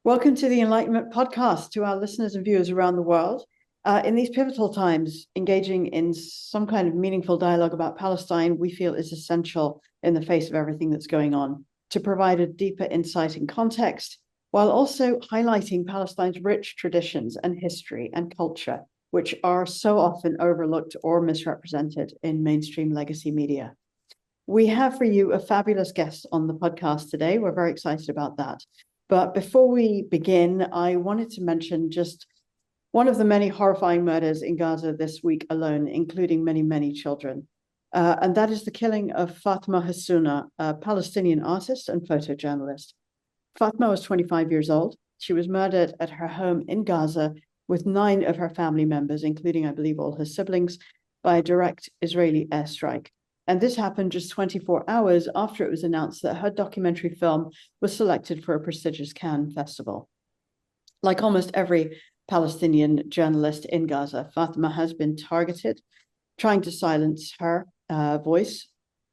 Welcome to the Enlightenment Podcast to our listeners and viewers around the world. In these pivotal times, engaging in some kind of meaningful dialogue about Palestine, we feel is essential in the face of everything that's going on to provide a deeper insight and context, while also highlighting Palestine's rich traditions and history and culture, which are so often overlooked or misrepresented in mainstream legacy media. We have for you a fabulous guest on the podcast today. We're very excited about that. But before we begin, I wanted to mention just one of the many horrifying murders in Gaza this week alone, including many, many children. And that is the killing of Fatma Hassouna, a Palestinian artist and photojournalist. Fatma was 25 years old. She was murdered at her home in Gaza with 9 of her family members, including, I believe, all her siblings, by a direct Israeli airstrike. And this happened just 24 hours after it was announced that her documentary film was selected for a prestigious Cannes festival. Like almost every Palestinian journalist in Gaza, Fatma has been targeted, trying to silence her voice.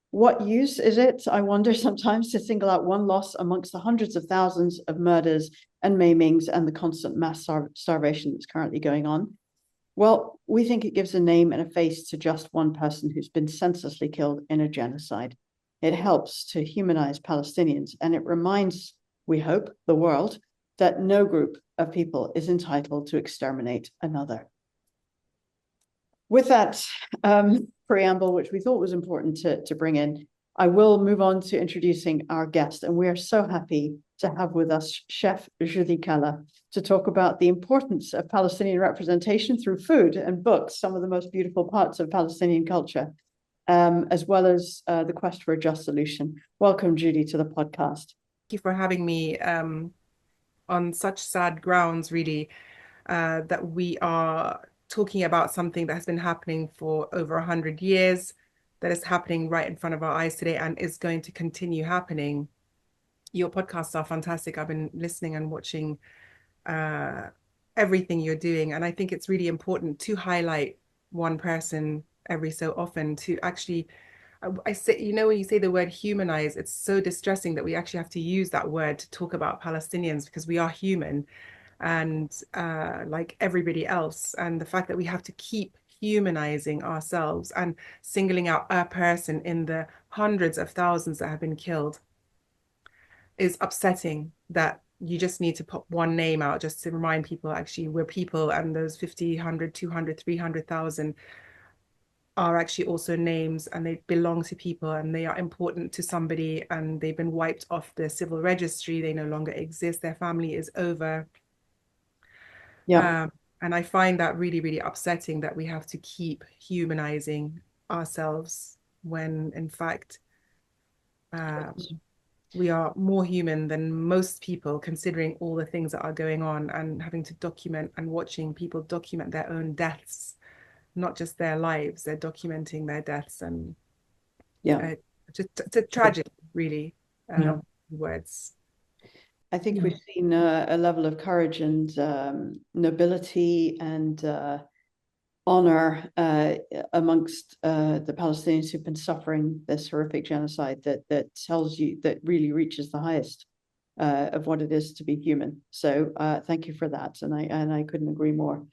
What use is it, I wonder sometimes, to single out one loss amongst the hundreds of thousands of murders and maimings and the constant mass starvation that's currently going on? Well, we think it gives a name and a face to just one person who's been senselessly killed in a genocide. It helps to humanize Palestinians, and it reminds, we hope, the world that no group of people is entitled to exterminate another. With that preamble, which we thought was important to bring in, I will move on to introducing our guest, and we are so happy to have with us Chef Joudie Kalla to talk about the importance of Palestinian representation through food and books, some of the most beautiful parts of Palestinian culture, as well as the quest for a just solution. Welcome, Joudie, to the podcast. Thank you for having me on such sad grounds, really, that we are talking about something that has been happening for over 100 years, that is happening right in front of our eyes today and is going to continue happening. Your podcasts are fantastic. I've been listening and watching everything you're doing. And I think it's really important to highlight one person every so often to actually, I say, when you say the word humanize, it's so distressing that we actually have to use that word to talk about Palestinians because we are human and like everybody else. And the fact that we have to keep humanizing ourselves and singling out a person in the hundreds of thousands that have been killed is upsetting. That you just need to put one name out just to remind people actually we're people, and those 50, 100, 200, 300,000 are actually also names, and they belong to people, and they are important to somebody, and they've been wiped off the civil registry. They no longer exist. Their family is over. Yeah. And I find that really, really upsetting that we have to keep humanizing ourselves when, in fact, we are more human than most people, considering all the things that are going on, and having to document and watching people document their own deaths, not just their lives. They're documenting their deaths, and it's a tragedy, really. Words. I think we've seen a level of courage and nobility and honor amongst the Palestinians who've been suffering this horrific genocide that tells you, that really reaches the highest of what it is to be human. So thank you for that, and I couldn't agree more.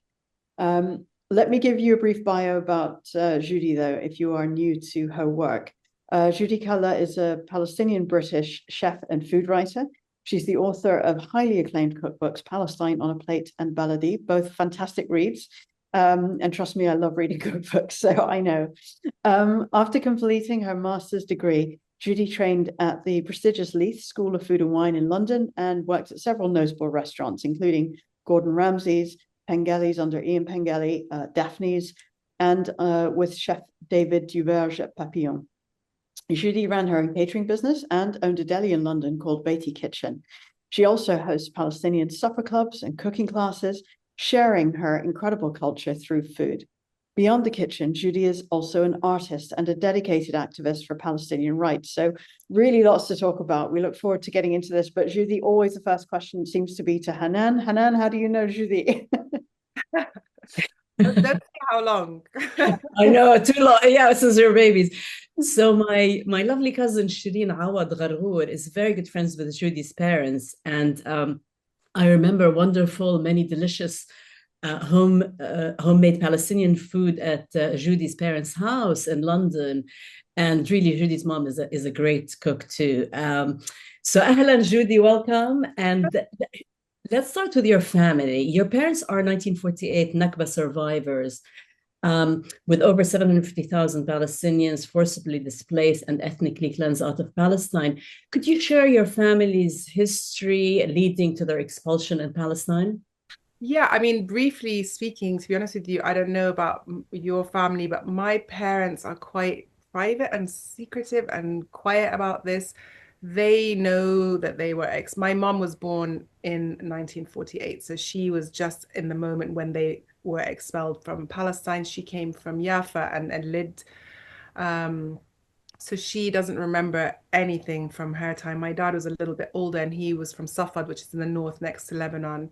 Let me give you a brief bio about Joudie, though, if you are new to her work. Joudie Kalla is a Palestinian-British chef and food writer. She's the author of highly acclaimed cookbooks, Palestine on a Plate and Baladi, both fantastic reads. And trust me, I love reading cookbooks, so I know. After completing her master's degree, Joudie trained at the prestigious Leith School of Food and Wine in London and worked at several notable restaurants, including Gordon Ramsay's, Pengelley's under Ian Pengelley, Daphne's, and with Chef David Duverger at Papillon. Joudie ran her own catering business and owned a deli in London called Baity Kitchen. She also hosts Palestinian supper clubs and cooking classes, sharing her incredible culture through food. Beyond the kitchen, Joudie is also an artist and a dedicated activist for Palestinian rights. So really lots to talk about. We look forward to getting into this. But Joudie, always the first question seems to be to Hanan. Hanan, how do you know Joudie? Don't say how long. I know, too long. Yeah, since you're babies. So my lovely cousin Shireen Awad Gharhour is very good friends with Joudie's parents, and I remember wonderful, many delicious homemade Palestinian food at Joudie's parents' house in London. And really, Joudie's mom is a great cook too. So, Ahlan, Joudie, welcome. And let's start with your family. Your parents are 1948 Nakba survivors, with over 750,000 Palestinians forcibly displaced and ethnically cleansed out of Palestine. Could you share your family's history leading to their expulsion in Palestine? Yeah, I mean, briefly speaking, to be honest with you, I don't know about your family, but my parents are quite private and secretive and quiet about this. They know that they were my mom was born in 1948, so she was just in the moment when they were expelled from Palestine. She came from Jaffa and lived. So she doesn't remember anything from her time. My dad was a little bit older and he was from Safad, which is in the north next to Lebanon.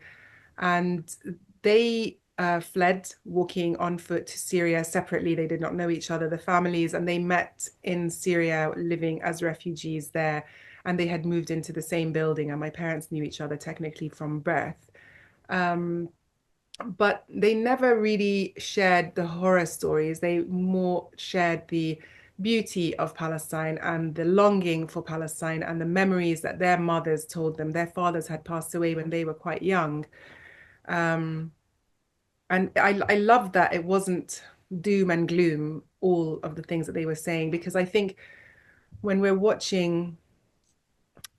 And they fled walking on foot to Syria separately. They did not know each other, the families, and they met in Syria living as refugees there. And they had moved into the same building, and my parents knew each other technically from birth. But they never really shared the horror stories. They more shared the beauty of Palestine and the longing for Palestine and the memories that their mothers told them. Their fathers had passed away when they were quite young. And I love that it wasn't doom and gloom, all of the things that they were saying, because I think when we're watching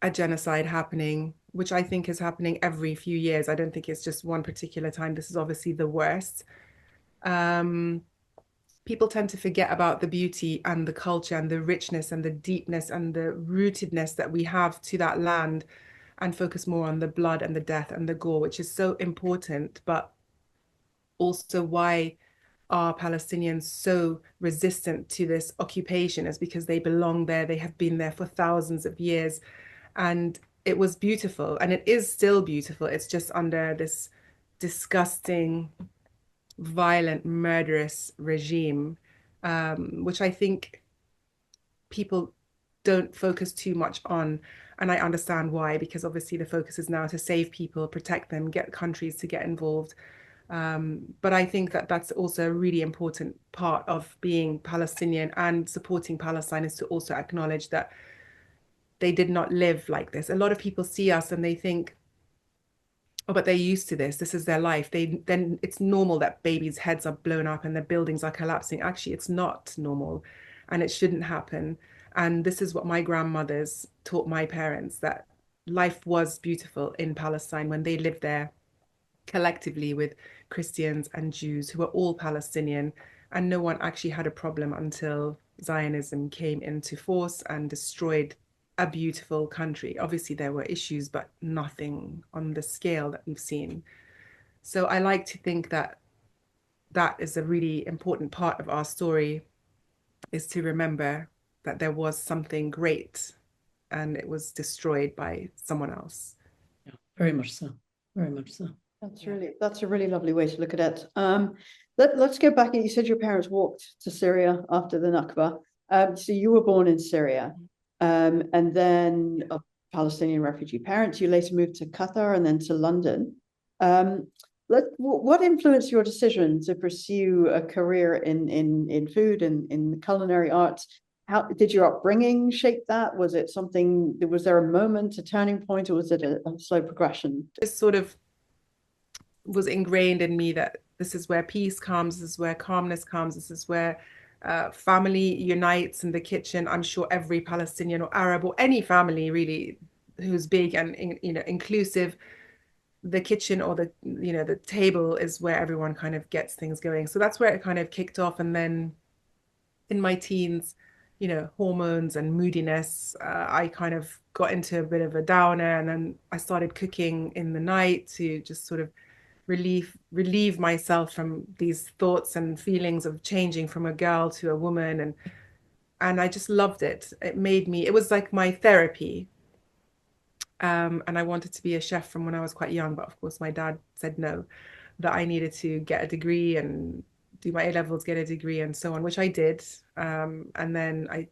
a genocide happening, which I think is happening every few years, I don't think it's just one particular time. This is obviously the worst. People tend to forget about the beauty and the culture and the richness and the deepness and the rootedness that we have to that land, and focus more on the blood and the death and the gore, which is so important. But also, why are Palestinians so resistant to this occupation is because they belong there. They have been there for thousands of years. And it was beautiful, and it is still beautiful. It's just under this disgusting, violent, murderous regime, which I think people don't focus too much on. And I understand why, because obviously the focus is now to save people, protect them, get countries to get involved. But I think that that's also a really important part of being Palestinian and supporting Palestine, is to also acknowledge that they did not live like this. A lot of people see us and they think, oh, but they're used to this. This is their life. Then it's normal that babies' heads are blown up and the buildings are collapsing. Actually, it's not normal, and it shouldn't happen. And this is what my grandmothers taught my parents, that life was beautiful in Palestine when they lived there collectively with Christians and Jews who were all Palestinian, and no one actually had a problem until Zionism came into force and destroyed a beautiful country. Obviously, there were issues, but nothing on the scale that we've seen. So I like to think that that is a really important part of our story, is to remember that there was something great and it was destroyed by someone else. Yeah, very much so. Very much so. That's a really lovely way to look at it. Let's go back. You said your parents walked to Syria after the Nakba. So you were born in Syria. And then Palestinian refugee parents. You later moved to Qatar and then to London. What influenced your decision to pursue a career in food and in the culinary arts? How did your upbringing shape that? Was it something? Was there a moment, a turning point, or was it a slow progression? This sort of was ingrained in me that this is where peace comes, this is where calmness comes, this is where family unites in the kitchen. I'm sure every Palestinian or Arab or any family really who's big and inclusive, the kitchen or the table is where everyone kind of gets things going. So that's where it kind of kicked off. And then in my teens, hormones and moodiness, I kind of got into a bit of a downer, and then I started cooking in the night to just sort of relieve myself from these thoughts and feelings of changing from a girl to a woman, and I just loved it. It was like my therapy. And I wanted to be a chef from when I was quite young, but of course my dad said no, that I needed to get a degree and do my A-levels, get a degree and so on, which I did. And then I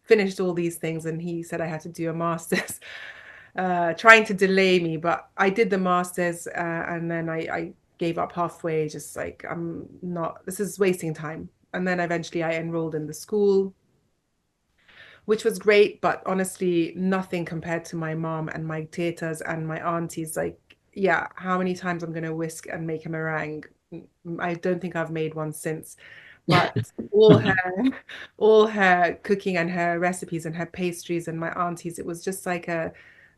finished all these things, and he said I had to do a master's, trying to delay me. But I did the master's, and then I gave up halfway, just like, I'm not, this is wasting time. And then eventually I enrolled in the school, which was great, but honestly, nothing compared to my mom and my tetas and my aunties. Like, yeah, how many times I'm going to whisk and make a meringue? I don't think I've made one since. But all her cooking and her recipes and her pastries and my aunties, it was just like a,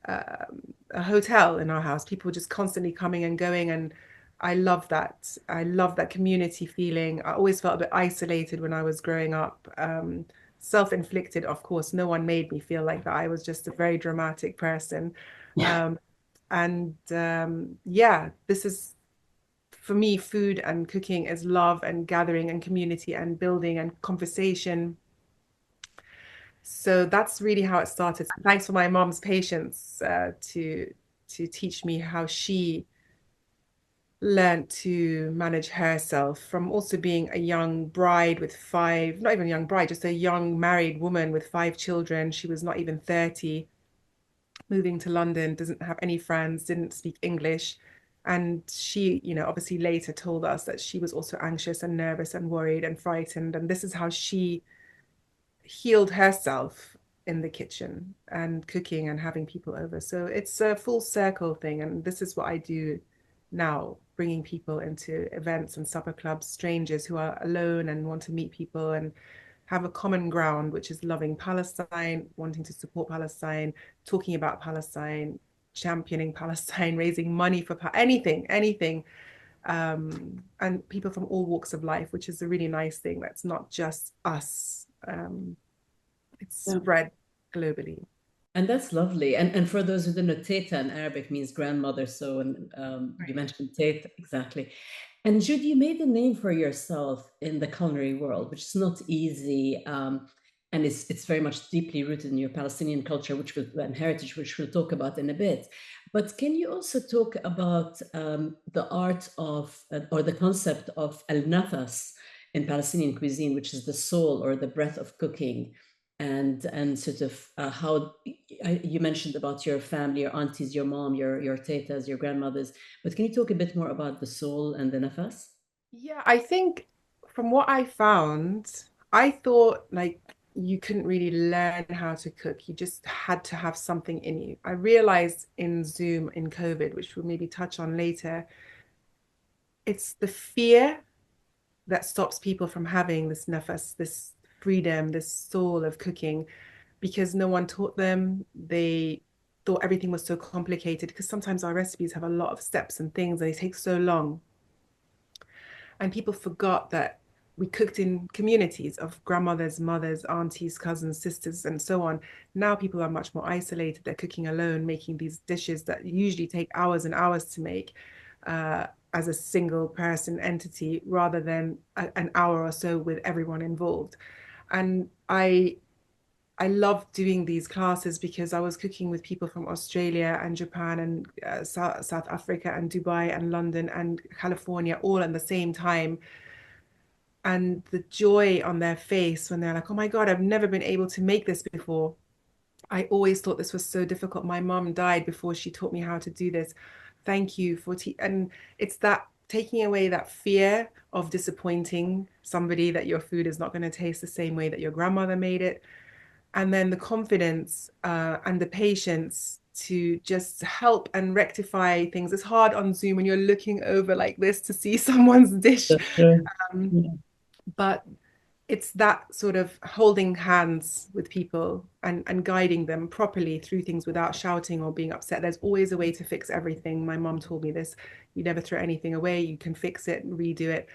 a hotel in our house. People were just constantly coming and going, and I love that. I love that community feeling. I always felt a bit isolated when I was growing up. Self-inflicted, of course. No one made me feel like that. I was just a very dramatic person. Yeah, this is, for me, food and cooking is love and gathering and community and building and conversation. So that's really how it started. Thanks for my mom's patience, to teach me how she learned to manage herself from also being a young bride with five, not even a young bride, just a young married woman with 5 children. She was not even 30, moving to London, doesn't have any friends, didn't speak English. And she, obviously later told us that she was also anxious and nervous and worried and frightened. And this is how she healed herself in the kitchen and cooking and having people over. So it's a full circle thing. And this is what I do now, bringing people into events and supper clubs, strangers who are alone and want to meet people and have a common ground, which is loving Palestine, wanting to support Palestine, talking about Palestine, championing Palestine, raising money for anything. And people from all walks of life, which is a really nice thing. That's not just us. It's spread globally. And that's lovely. And for those who don't know, teta in Arabic means grandmother. So, you mentioned teta, exactly. And Jude, you made a name for yourself in the culinary world, which is not easy. And it's very much deeply rooted in your Palestinian culture, and heritage, which we'll talk about in a bit. But can you also talk about the art of, or the concept of al-nafas in Palestinian cuisine, which is the soul or the breath of cooking? And sort of how you mentioned about your family, your aunties, your mom, your tetas, your grandmothers, but can you talk a bit more about the soul and the nafas? Yeah, I think from what I found, I thought like you couldn't really learn how to cook. You just had to have something in you. I realized in Zoom in COVID, which we'll maybe touch on later, it's the fear that stops people from having this nafas, this freedom, this soul of cooking, because no one taught them. They thought everything was so complicated, because sometimes our recipes have a lot of steps and things and they take so long. And people forgot that we cooked in communities of grandmothers, mothers, aunties, cousins, sisters, and so on. Now people are much more isolated. They're cooking alone, making these dishes that usually take hours and hours to make, as a single person entity, rather than an hour or so with everyone involved. And I love doing these classes because I was cooking with people from Australia and Japan and South Africa and Dubai and London and California all at the same time. And the joy on their face when they're like, oh my God, I've never been able to make this before. I always thought this was so difficult. My mom died before she taught me how to do this. Thank you for and it's that taking away that fear of disappointing somebody, that your food is not going to taste the same way that your grandmother made it. And then the confidence, and the patience to just help and rectify things. It's hard on Zoom when you're looking over like this to see someone's dish. But it's that sort of holding hands with people and guiding them properly through things without shouting or being upset. There's always a way to fix everything. My mom told me this. You never throw anything away. You can fix it and redo it.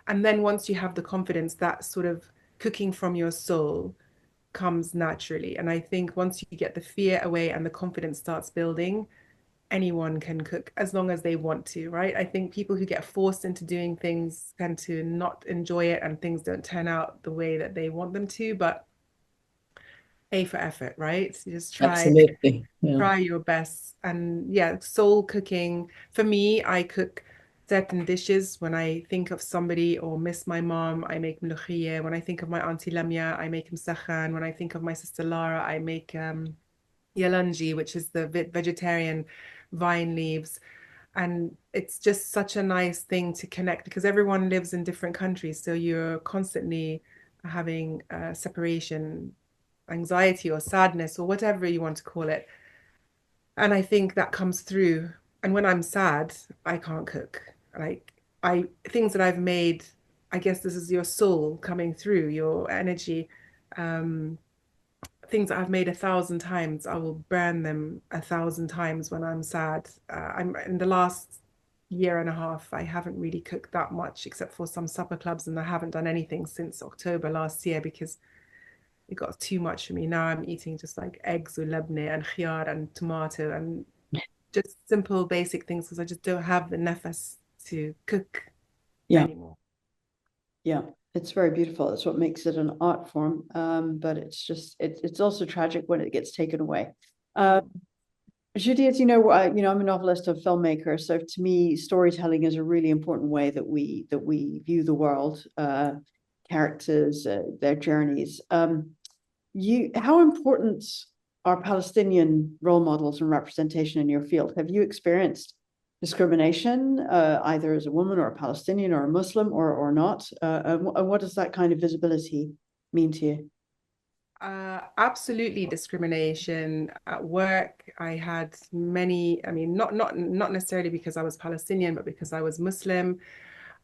And then once you have the confidence, that sort of cooking from your soul comes naturally. And I think once you get the fear away and the confidence starts building, anyone can cook as long as they want to, right? I think people who get forced into doing things tend to not enjoy it and things don't turn out the way that they want them to, but A for effort, right? So just Absolutely. try your best. And yeah, soul cooking. For me, I cook certain dishes. When I think of somebody or miss my mom, I make mlokhiyeh. When I think of my auntie Lamia, I make msakhan. When I think of my sister Lara, I make yalanji, which is the vegetarian vine leaves. And it's just such a nice thing to connect because everyone lives in different countries. So you're constantly having separation, anxiety or sadness or whatever you want to call it. And I think that comes through. And when I'm sad, I can't cook. Like things that I've made, I guess this is your soul coming through, your energy. Things that I've made 1,000 times, I will burn them 1,000 times when I'm sad. I'm in the last year and a half, I haven't really cooked that much except for some supper clubs, and I haven't done anything since October last year because it got too much for me. Now I'm eating just like eggs with labneh and khiyar and tomato and just simple basic things because I just don't have the nefas to cook anymore. Yeah, it's very beautiful. It's what makes it an art form. But it's just it's also tragic when it gets taken away. Joudie, as you know, I'm a novelist, a filmmaker. So to me, storytelling is a really important way that we view the world, characters, their journeys. How important are Palestinian role models and representation in your field? Have you experienced discrimination, either as a woman or a Palestinian or a Muslim or not? And what does that kind of visibility mean to you? Absolutely discrimination at work. I had many, I mean, not necessarily because I was Palestinian, but because I was Muslim.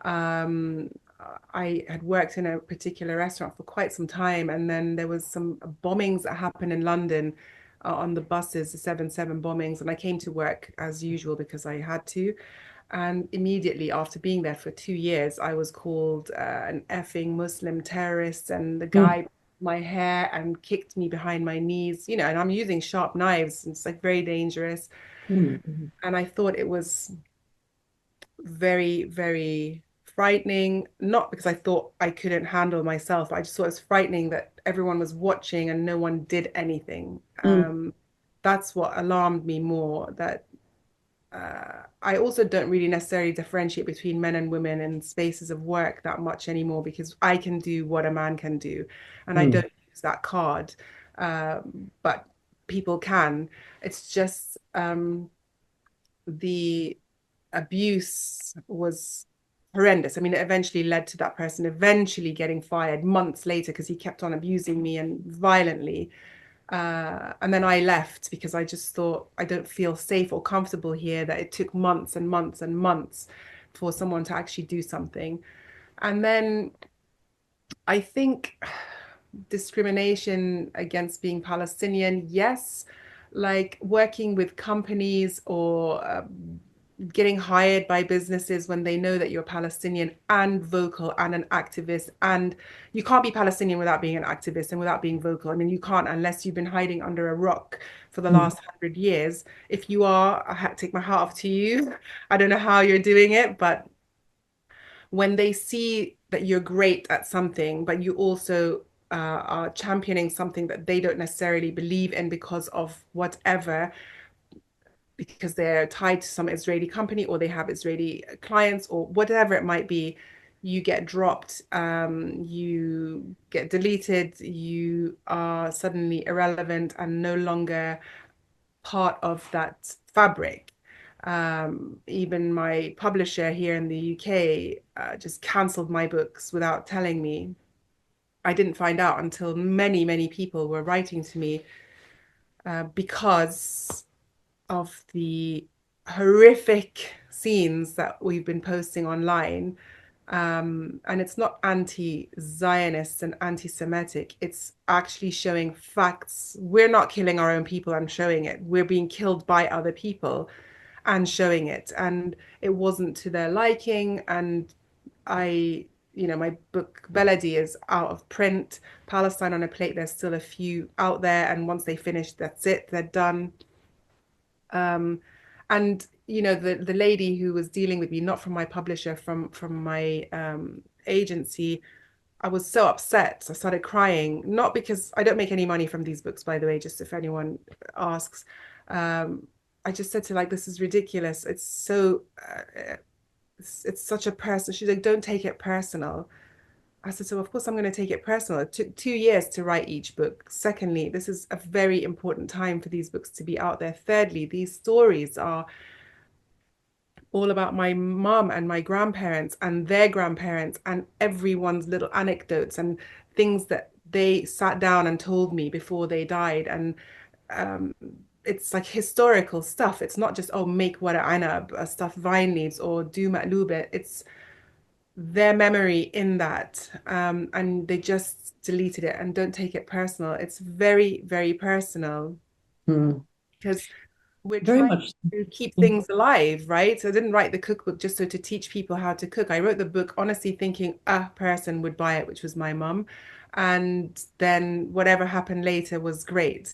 I had worked in a particular restaurant for quite some time, and then there was some bombings that happened in London on the buses, the 7/7 bombings, and I came to work as usual because I had to. And immediately after being there for 2 years, I was called an effing Muslim terrorist, and the guy my hair and kicked me behind my knees, and I'm using sharp knives. It's like very dangerous. And I thought it was very, very frightening, not because I thought I couldn't handle myself. I just thought it was frightening that everyone was watching and no one did anything. That's what alarmed me more, that I also don't really necessarily differentiate between men and women in spaces of work that much anymore because I can do what a man can do, and I don't use that card, but people can. It's just the abuse was horrendous. I mean, it eventually led to that person eventually getting fired months later because he kept on abusing me and violently. And then I left because I just thought I don't feel safe or comfortable here, that it took months and months and months for someone to actually do something. And then I think discrimination against being Palestinian, yes, like working with companies or getting hired by businesses when they know that you're Palestinian and vocal and an activist. And you can't be Palestinian without being an activist and without being vocal. I mean, you can't unless you've been hiding under a rock for the last 100 years. If you are, I take my hat off to you. I don't know how you're doing it, but when they see that you're great at something, but you also are championing something that they don't necessarily believe in because of whatever, because they're tied to some Israeli company or they have Israeli clients or whatever it might be, you get dropped, you get deleted, you are suddenly irrelevant and no longer part of that fabric. Even my publisher here in the UK just cancelled my books without telling me. I didn't find out until many, many people were writing to me because of the horrific scenes that we've been posting online. And it's not anti-Zionist and anti-Semitic. It's actually showing facts. We're not killing our own people and showing it. We're being killed by other people and showing it. And it wasn't to their liking. And my book Baladi is out of print. Palestine on a Plate, there's still a few out there. And once they finish, that's it. They're done. And the lady who was dealing with me, not from my publisher, from my agency, I was so upset. I started crying, not because I don't make any money from these books, by the way, just if anyone asks. I just said to her, like, this is ridiculous. It's it's such a person. She's like, don't take it personal. I said, so of course I'm going to take it personal. It took 2 years to write each book. Secondly, this is a very important time for these books to be out there. Thirdly, these stories are all about my mom and my grandparents and their grandparents and everyone's little anecdotes and things that they sat down and told me before they died. And um, it's like historical stuff. It's not just, oh, make wara anab, stuff vine leaves or do matlube. It's their memory in that. And they just deleted it. And don't take it personal. It's very, very personal because we're Very trying much. to keep things alive, right? So I didn't write the cookbook just so to teach people how to cook. I wrote the book honestly thinking a person would buy it, which was my mum. And then whatever happened later was great.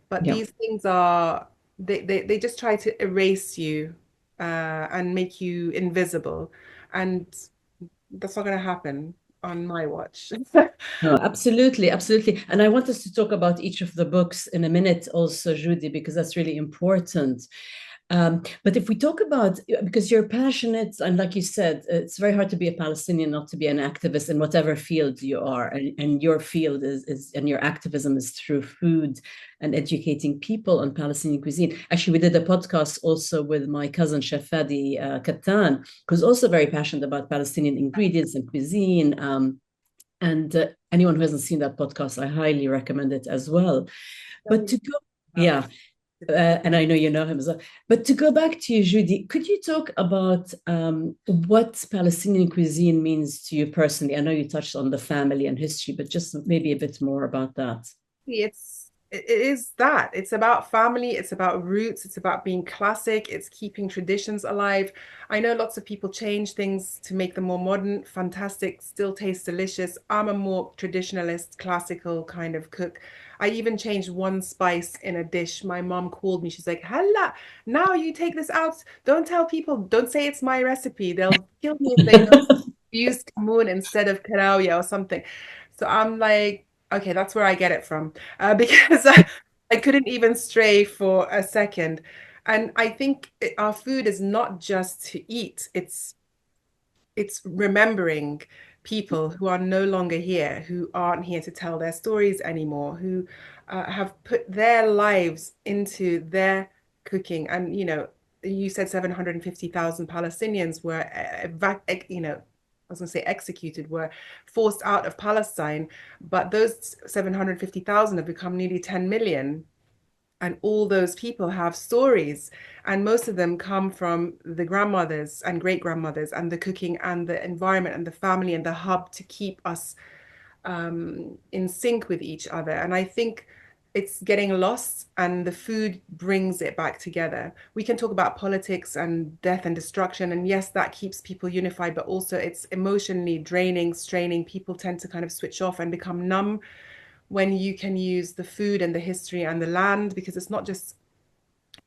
But Yeah. these things are, they just try to erase you and make you invisible. And that's not going to happen on my watch. No, absolutely, absolutely. And I want us to talk about each of the books in a minute also, Joudie, because that's really important. But if we talk about, because you're passionate, and like you said, it's very hard to be a Palestinian, not to be an activist in whatever field you are. And your field is, and your activism is through food and educating people on Palestinian cuisine. Actually, we did a podcast also with my cousin, Chef David Duverger, who's also very passionate about Palestinian ingredients and cuisine. And anyone who hasn't seen that podcast, I highly recommend it as well. But to go, yeah. And I know you know him as well. But to go back to you, Joudie, could you talk about what Palestinian cuisine means to you personally? I know you touched on the family and history, but just maybe a bit more about that. It is that. It's about family, it's about roots, it's about being classic, it's keeping traditions alive. I know lots of people change things to make them more modern, fantastic, still taste delicious. I'm a more traditionalist, classical kind of cook. I even changed one spice in a dish. My mom called me. She's like, Halla, now you take this out. Don't tell people, don't say it's my recipe. They'll kill me if they know used kamoon instead of karawia or something. So I'm like, okay, that's where I get it from because I couldn't even stray for a second. And I think our food is not just to eat, it's remembering people who are no longer here, who aren't here to tell their stories anymore, who have put their lives into their cooking. And, you said 750,000 Palestinians were, I was going to say executed, were forced out of Palestine, but those 750,000 have become nearly 10 million. And all those people have stories, and most of them come from the grandmothers and great grandmothers and the cooking and the environment and the family and the hub to keep us in sync with each other. And I think it's getting lost, and the food brings it back together. We can talk about politics and death and destruction, and yes, that keeps people unified, but also it's emotionally draining, straining. People tend to kind of switch off and become numb when you can use the food and the history and the land, because it's not just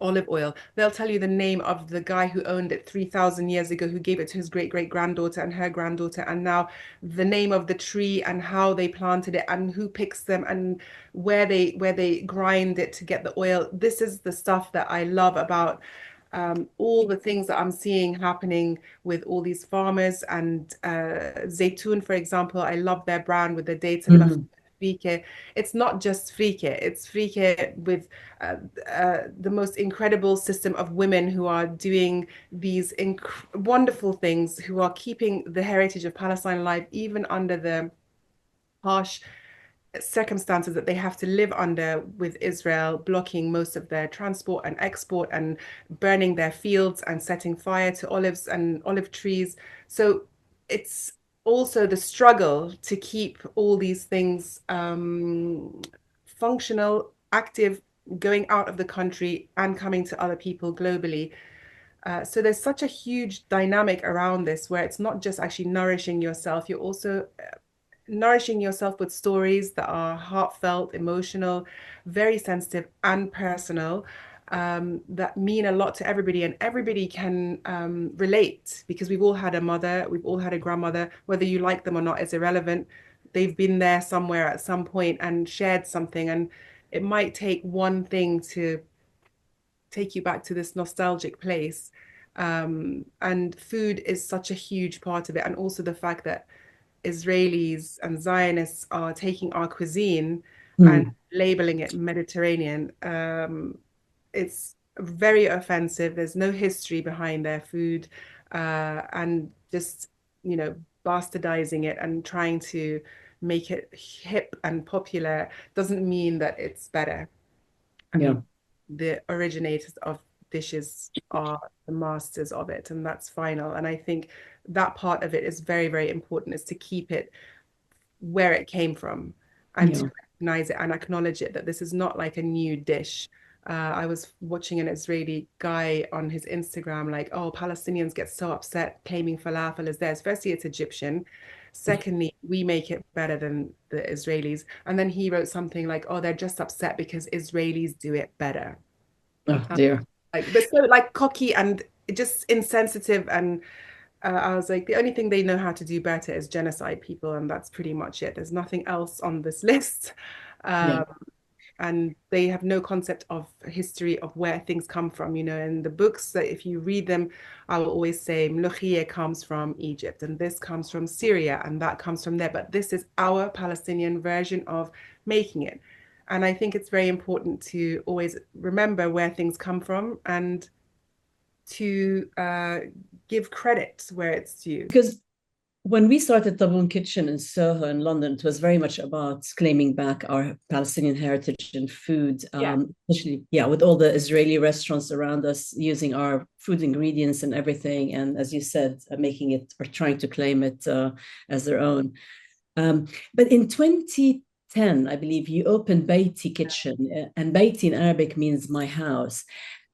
olive oil. They'll tell you the name of the guy who owned it 3,000 years ago, who gave it to his great great granddaughter and her granddaughter, and now the name of the tree and how they planted it and who picks them and where they grind it to get the oil. This is the stuff that I love about all the things that I'm seeing happening with all these farmers and Zaytoon, for example. I love their brand with the dates and frike. It's not just frike, it's frike with the most incredible system of women who are doing these wonderful things, who are keeping the heritage of Palestine alive, even under the harsh circumstances that they have to live under, with Israel blocking most of their transport and export and burning their fields and setting fire to olives and olive trees. So it's also the struggle to keep all these things functional, active, going out of the country and coming to other people globally. So there's such a huge dynamic around this, where it's not just actually nourishing yourself, you're also nourishing yourself with stories that are heartfelt, emotional, very sensitive and personal, that mean a lot to everybody, and everybody can relate, because we've all had a mother, we've all had a grandmother. Whether you like them or not is irrelevant. They've been there somewhere at some point and shared something, and it might take one thing to take you back to this nostalgic place. And food is such a huge part of it. And also the fact that Israelis and Zionists are taking our cuisine and labeling it Mediterranean. It's very offensive. There's no history behind their food, and just, bastardizing it and trying to make it hip and popular doesn't mean that it's better. I mean, the originators of dishes are the masters of it, and that's final. And I think that part of it is very, very important, is to keep it where it came from and to recognize it and acknowledge it, that this is not like a new dish. I was watching an Israeli guy on his Instagram, like, oh, Palestinians get so upset claiming falafel is theirs. Firstly, it's Egyptian. Secondly, we make it better than the Israelis. And then he wrote something like, oh, they're just upset because Israelis do it better. Oh dear. Like, they're so like cocky and just insensitive. And I was like, the only thing they know how to do better is genocide people, and that's pretty much it. There's nothing else on this list. And they have no concept of history of where things come from. In the books, that if you read them, I will always say mlochie comes from Egypt, and this comes from Syria, and that comes from there. But this is our Palestinian version of making it. And I think it's very important to always remember where things come from and to give credit where it's due. Because when we started Taboon Kitchen in Soho in London, it was very much about claiming back our Palestinian heritage and food, especially, with all the Israeli restaurants around us using our food ingredients and everything. And as you said, making it or trying to claim it as their own. But in 2010, I believe you opened Baity Kitchen, and Baity in Arabic means my house.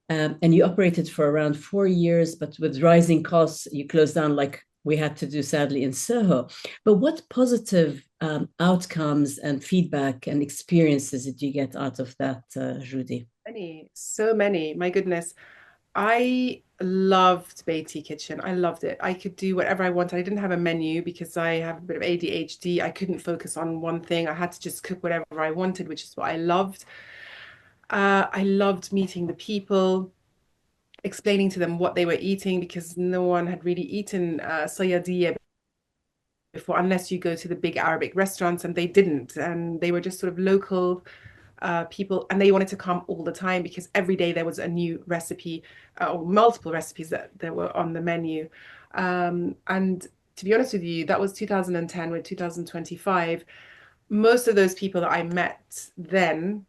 And you operated for around 4 years, but with rising costs, you closed down like we had to do, sadly, in Soho. But what positive outcomes and feedback and experiences did you get out of that, Joudie? So many, my goodness. I loved Baity Kitchen. I loved it. I could do whatever I wanted. I didn't have a menu because I have a bit of ADHD. I couldn't focus on one thing. I had to just cook whatever I wanted, which is what I loved. I loved meeting the people, explaining to them what they were eating, because no one had really eaten sayadiyya before, unless you go to the big Arabic restaurants, and they didn't. And they were just sort of local people, and they wanted to come all the time because every day there was a new recipe or multiple recipes that were on the menu. And to be honest with you, that was 2010. With 2025. Most of those people that I met then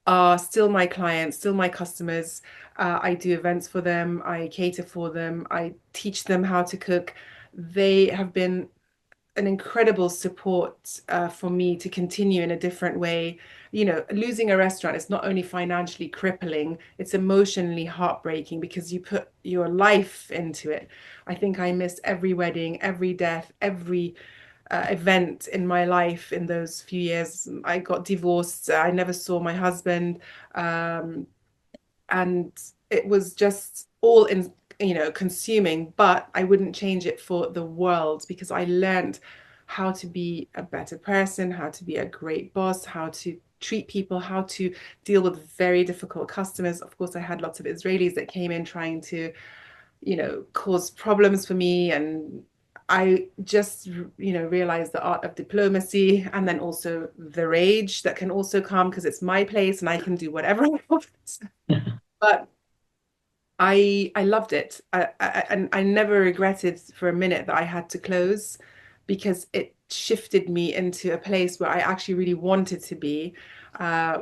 are still my clients, still my customers. I do events for them. I cater for them. I teach them how to cook. They have been an incredible support for me to continue in a different way. Losing a restaurant is not only financially crippling, it's emotionally heartbreaking because you put your life into it. I think I missed every wedding, every death, every event in my life in those few years. I got divorced. I never saw my husband. And it was just all in, consuming, but I wouldn't change it for the world, because I learned how to be a better person, how to be a great boss, how to treat people, how to deal with very difficult customers. Of course, I had lots of Israelis that came in trying to, cause problems for me. And I just, realized the art of diplomacy, and then also the rage that can also come because it's my place and I can do whatever I want. But I loved it. And I never regretted for a minute that I had to close, because it shifted me into a place where I actually really wanted to be,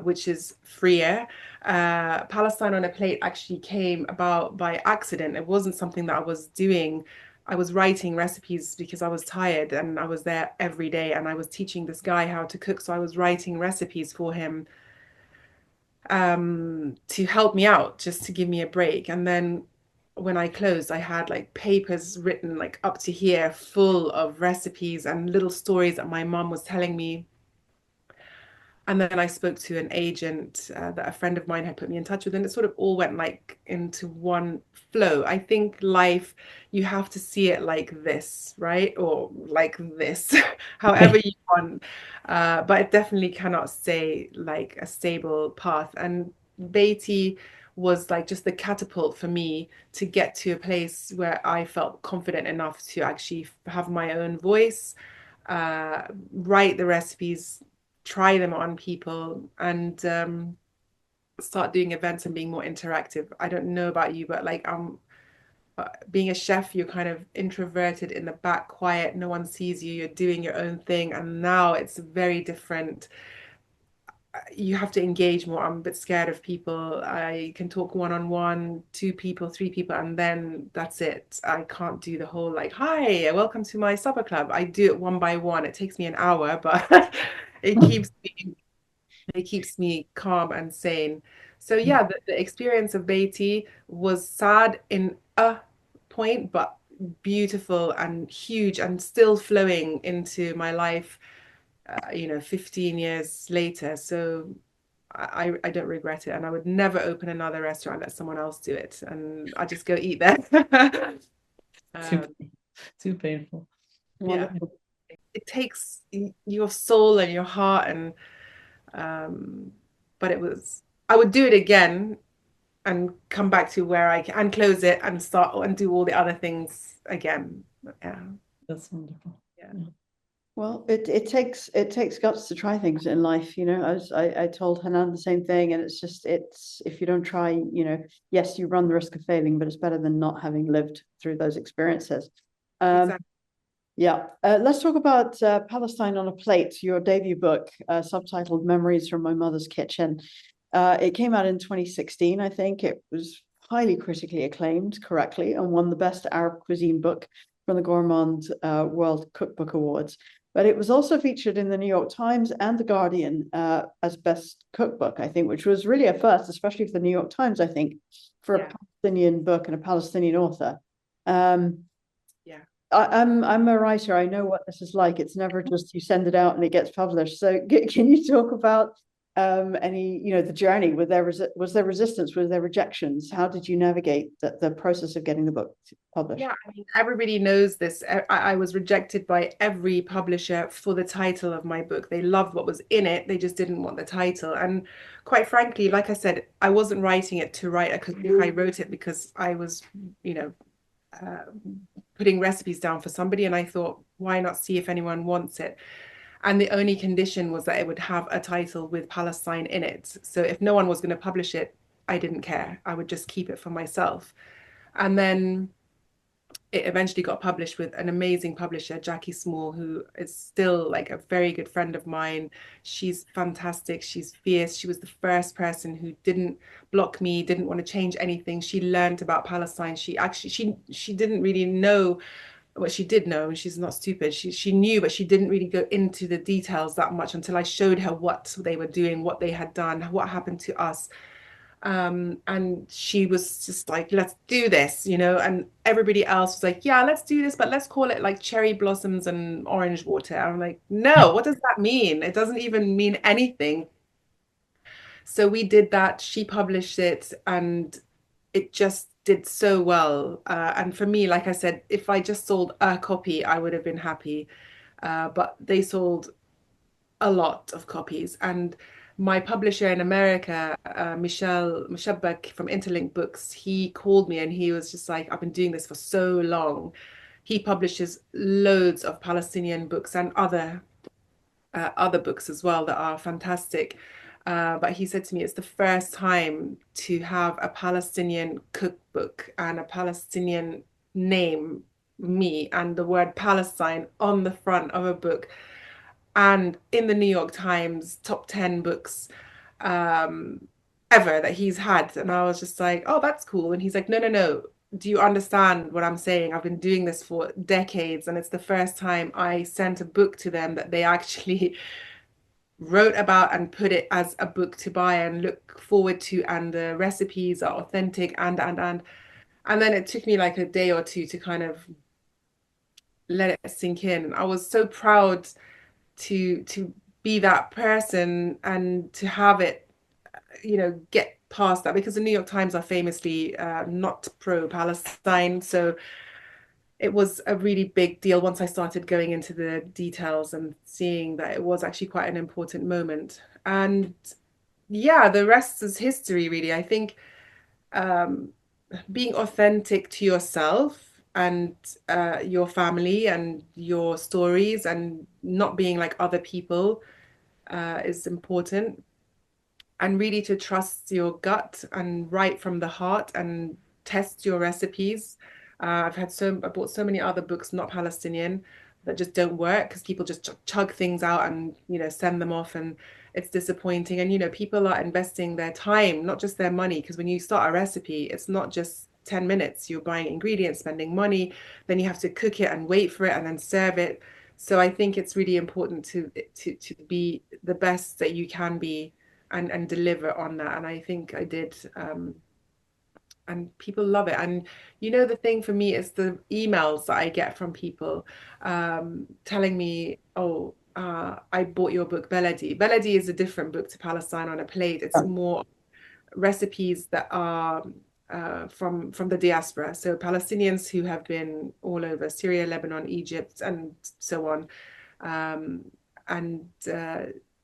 which is freer. Palestine on a Plate actually came about by accident. It wasn't something that I was doing. I was writing recipes because I was tired, and I was there every day, and I was teaching this guy how to cook. So I was writing recipes for him to help me out, just to give me a break. And then when I closed, I had like papers written like up to here, full of recipes and little stories that my mom was telling me. And then I spoke to an agent that a friend of mine had put me in touch with, and it sort of all went like into one flow. I think life, you have to see it like this, right? Or like this, however you want. But it definitely cannot stay like a stable path. And Baity was like just the catapult for me to get to a place where I felt confident enough to actually have my own voice, write the recipes, try them on people, and start doing events and being more interactive. I don't know about you, but like being a chef, you're kind of introverted in the back, quiet, no one sees you, you're doing your own thing. And now it's very different. You have to engage more. I'm a bit scared of people. I can talk one-on-one, two people, three people, and then that's it. I can't do the whole like, hi, welcome to my supper club. I do it one by one. It takes me an hour, but it keeps me calm and sane. So yeah, the experience of Baity was sad in a point, but beautiful and huge and still flowing into my life, 15 years later. So I don't regret it. And I would never open another restaurant, let someone else do it. And I just go eat there. Too painful. Yeah. It takes your soul and your heart and but I would do it again and come back to where I can and close it and start and do all the other things again. Yeah. That's wonderful. Yeah. Well, it takes guts to try things in life, you know. I told Hanan the same thing, and it's if you don't try, you know, yes, you run the risk of failing, but it's better than not having lived through those experiences. Exactly. Yeah. Let's talk about Palestine on a Plate, your debut book, subtitled Memories from My Mother's Kitchen. It came out in 2016, I think. It was highly critically acclaimed, correctly, and won the Best Arab Cuisine Book from the Gourmand World Cookbook Awards. But it was also featured in the New York Times and the Guardian as Best Cookbook, I think, which was really a first, especially for the New York Times, I think, for a Palestinian book and a Palestinian author. I'm a writer. I know what this is like. It's never just you send it out and it gets published. So can you talk about any, you know, the journey? Was there resistance? Was there rejections? How did you navigate the process of getting the book published? Yeah, I mean, everybody knows this. I was rejected by every publisher for the title of my book. They loved what was in it. They just didn't want the title. And quite frankly, like I said, I wasn't writing it to write a cookbook. I wrote it because I was, you know, putting recipes down for somebody, and I thought, why not see if anyone wants it? And the only condition was that it would have a title with Palestine in it. So if no one was going to publish it, I didn't care. I would just keep it for myself. And then it eventually got published with an amazing publisher, Jackie Small, who is still like a very good friend of mine. She's fantastic. She's fierce. She was the first person who didn't block me, didn't want to change anything. She learned about Palestine. She didn't really know what she did know, and she's not stupid. She knew, but she didn't really go into the details that much until I showed her what they were doing, what they had done, what happened to us. And she was just like, let's do this, you know, and everybody else was like, yeah, let's do this, but let's call it like cherry blossoms and orange water. I'm like, no, what does that mean? It doesn't even mean anything. So we did that. She published it, and it just did so well. And for me, like I said, if I just sold a copy, I would have been happy. But they sold a lot of copies. And my publisher in America, Michel Beck from Interlink Books, he called me and he was just like, I've been doing this for so long. He publishes loads of Palestinian books and other books as well that are fantastic. But he said to me, it's the first time to have a Palestinian cookbook and a Palestinian name, me, and the word Palestine on the front of a book, and in the New York Times top 10 books ever that he's had. And I was just like, oh, that's cool. And he's like, no. Do you understand what I'm saying? I've been doing this for decades, and it's the first time I sent a book to them that they actually wrote about and put it as a book to buy and look forward to, and the recipes are authentic and then it took me like a day or two to kind of let it sink in. I was so proud to be that person and to have it, you know, get past that, because the New York Times are famously not pro-Palestine. So it was a really big deal once I started going into the details and seeing that it was actually quite an important moment. And yeah, the rest is history, really. I think um, being authentic to yourself and your family and your stories, and not being like other people is important. And really to trust your gut and write from the heart and test your recipes. I bought so many other books, not Palestinian, that just don't work because people just chug things out and, send them off, and it's disappointing. And, people are investing their time, not just their money, because when you start a recipe, it's not just 10 minutes. You're buying ingredients, spending money, then you have to cook it and wait for it and then serve it. So I think it's really important to be the best that you can be and deliver on that. And I think I did. And people love it. And the thing for me is the emails that I get from people telling me, oh, I bought your book, Baladi. Baladi is a different book to Palestine on a Plate. It's more recipes that are from the diaspora. So Palestinians who have been all over Syria, Lebanon, Egypt, and so on. And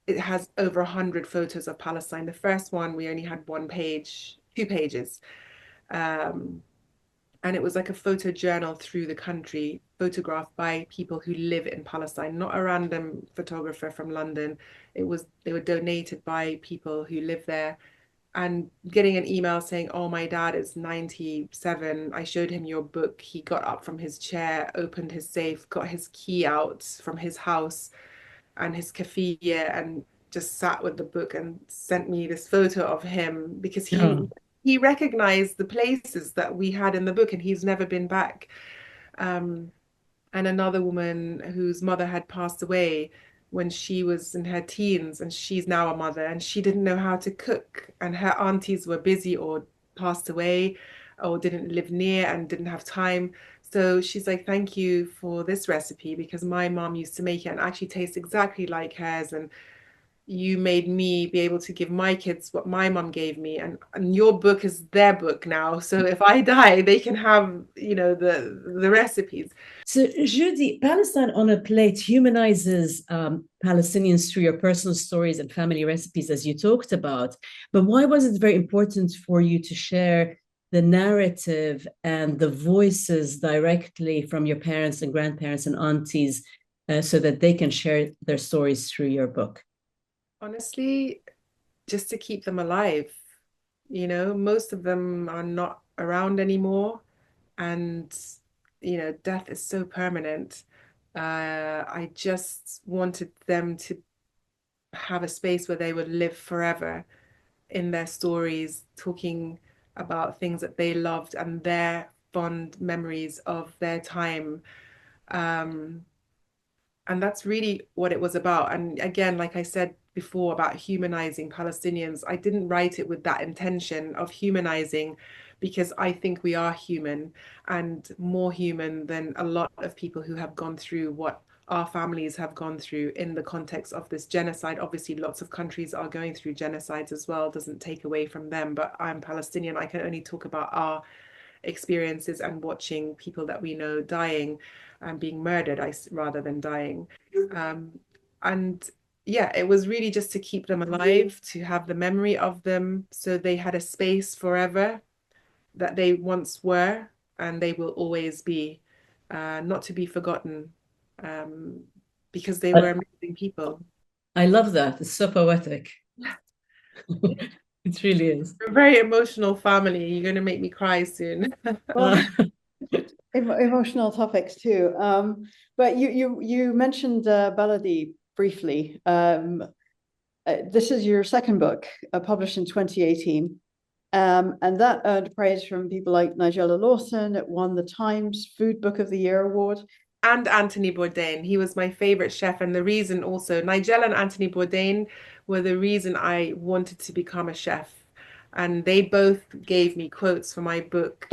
it has over 100 photos of Palestine. The first one, we only had 1 page, 2 pages. And it was like a photo journal through the country, photographed by people who live in Palestine, not a random photographer from London. They were donated by people who live there. And getting an email saying, oh, my dad is 97. I showed him your book. He got up from his chair, opened his safe, got his key out from his house and his kafiyeh, and just sat with the book and sent me this photo of him because he recognized the places that we had in the book, and he's never been back. And another woman whose mother had passed away when she was in her teens, and she's now a mother, and she didn't know how to cook, and her aunties were busy or passed away or didn't live near and didn't have time. So she's like, thank you for this recipe because my mom used to make it and actually tastes exactly like hers. And you made me be able to give my kids what my mom gave me, and your book is their book now. So if I die, they can have, the recipes. So, Joudie, Palestine on a Plate humanizes Palestinians through your personal stories and family recipes, as you talked about. But why was it very important for you to share the narrative and the voices directly from your parents and grandparents and aunties so that they can share their stories through your book? Honestly, just to keep them alive. Most of them are not around anymore. And, death is so permanent. I just wanted them to have a space where they would live forever in their stories, talking about things that they loved and their fond memories of their time. And that's really what it was about. And again, like I said before about humanizing Palestinians, I didn't write it with that intention of humanizing, because I think we are human, and more human than a lot of people who have gone through what our families have gone through in the context of this genocide. Obviously, lots of countries are going through genocides as well, doesn't take away from them, but I'm Palestinian. I can only talk about our experiences and watching people that we know dying and being murdered rather than dying. And yeah, it was really just to keep them alive, to have the memory of them so they had a space forever that they once were and they will always be, not to be forgotten, because they were amazing people. I love that. It's so poetic. It really is. We're a very emotional family. You're going to make me cry soon. Well, emotional topics too. But you mentioned Baladi briefly. This is your second book, published in 2018. And that earned praise from people like Nigella Lawson. It won the Times Food Book of the Year award. And Anthony Bourdain. He was my favorite chef. And the reason also, Nigella and Anthony Bourdain were the reason I wanted to become a chef. And they both gave me quotes for my book.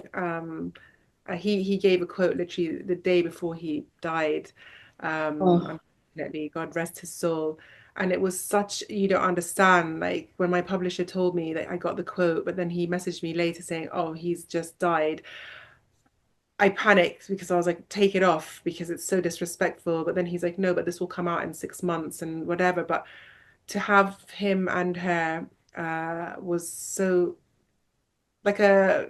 He gave a quote literally the day before he died. Unfortunately, God rest his soul. And it was such, you don't understand, like when my publisher told me that I got the quote, but then he messaged me later saying, oh, he's just died. I panicked because I was like, take it off because it's so disrespectful. But then he's like, no, but this will come out in 6 months and whatever. But to have him and her was so like a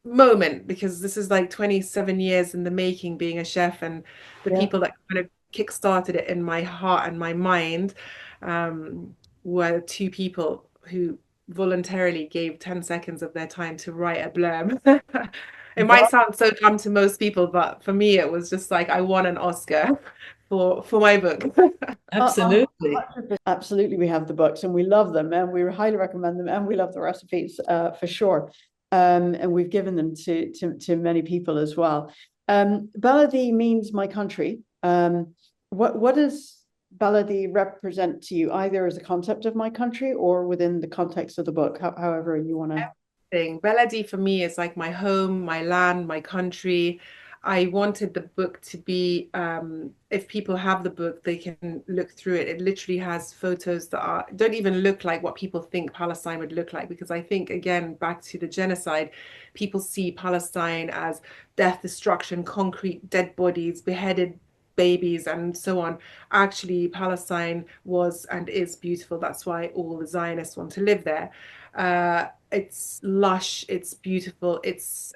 moment, because this is like 27 years in the making, being a chef, and the Yeah. people that kind of kickstarted it in my heart and my mind were two people who voluntarily gave 10 seconds of their time to write a blurb. It might sound so dumb to most people, but for me, it was just like I won an Oscar for my book. Absolutely. Absolutely, we have the books and we love them and we highly recommend them and we love the recipes for sure. And we've given them to many people as well. Baladi means my country. What does Baladi represent to you, either as a concept of my country or within the context of the book, however you want to? Baladi for me is like my home, my land, my country. I wanted the book to be, if people have the book, they can look through it. It literally has photos that don't even look like what people think Palestine would look like. Because I think, again, back to the genocide, people see Palestine as death, destruction, concrete, dead bodies, beheaded babies, and so on. Actually, Palestine was and is beautiful. That's why all the Zionists want to live there. It's lush, it's beautiful, it's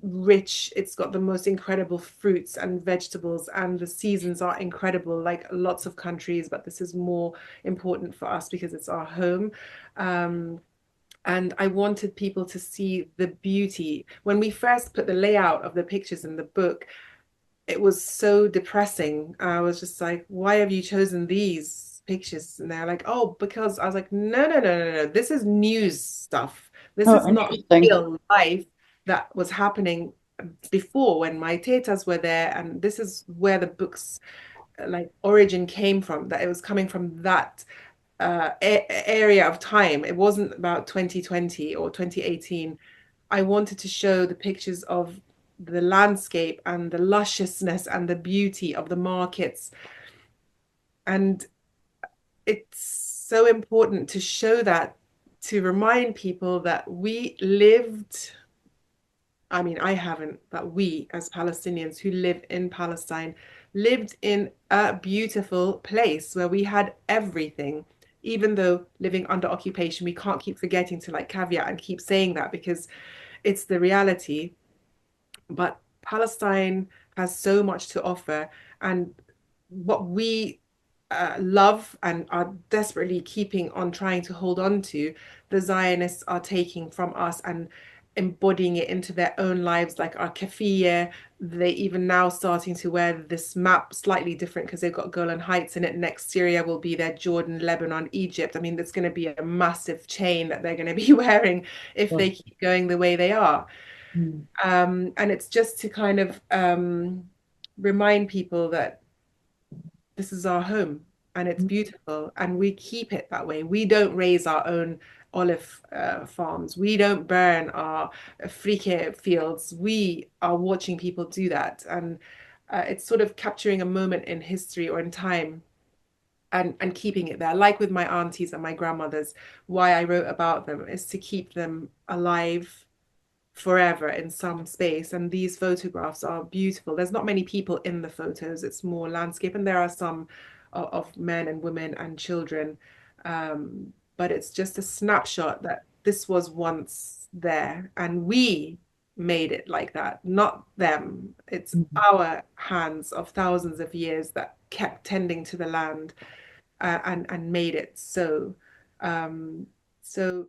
rich, it's got the most incredible fruits and vegetables, and the seasons are incredible, like lots of countries, but this is more important for us because it's our home. And I wanted people to see the beauty. When we first put the layout of the pictures in the book, it was so depressing. I was just like, why have you chosen these pictures? And they're like, oh, because I was like, no. This is news stuff. This is not real life that was happening before when my tetas were there. And this is where the book's like origin came from, that it was coming from that area of time. It wasn't about 2020 or 2018. I wanted to show the pictures of the landscape and the lusciousness and the beauty of the markets. And it's so important to show that, to remind people that we lived, I mean, I haven't, but we as Palestinians who live in Palestine lived in a beautiful place where we had everything. Even though living under occupation, we can't keep forgetting to like caveat and keep saying that because it's the reality. But Palestine has so much to offer, and what we love and are desperately keeping on trying to hold on to, the Zionists are taking from us and embodying it into their own lives, like our keffiyeh. They even now starting to wear this map slightly different because they've got Golan Heights in it. Next Syria will be their Jordan, Lebanon, Egypt. I mean, there's going to be a massive chain that they're going to be wearing if they keep going the way they are. And it's just to kind of remind people that this is our home and it's beautiful and we keep it that way. We don't raise our own olive farms. We don't burn our frike fields. We are watching people do that. And it's sort of capturing a moment in history or in time and keeping it there. Like with my aunties and my grandmothers, why I wrote about them is to keep them alive forever in some space. And these photographs are beautiful. There's not many people in the photos. It's more landscape, and there are some of men and women and children. But it's just a snapshot that this was once there and we made it like that, not them. It's our hands of thousands of years that kept tending to the land and made it so. So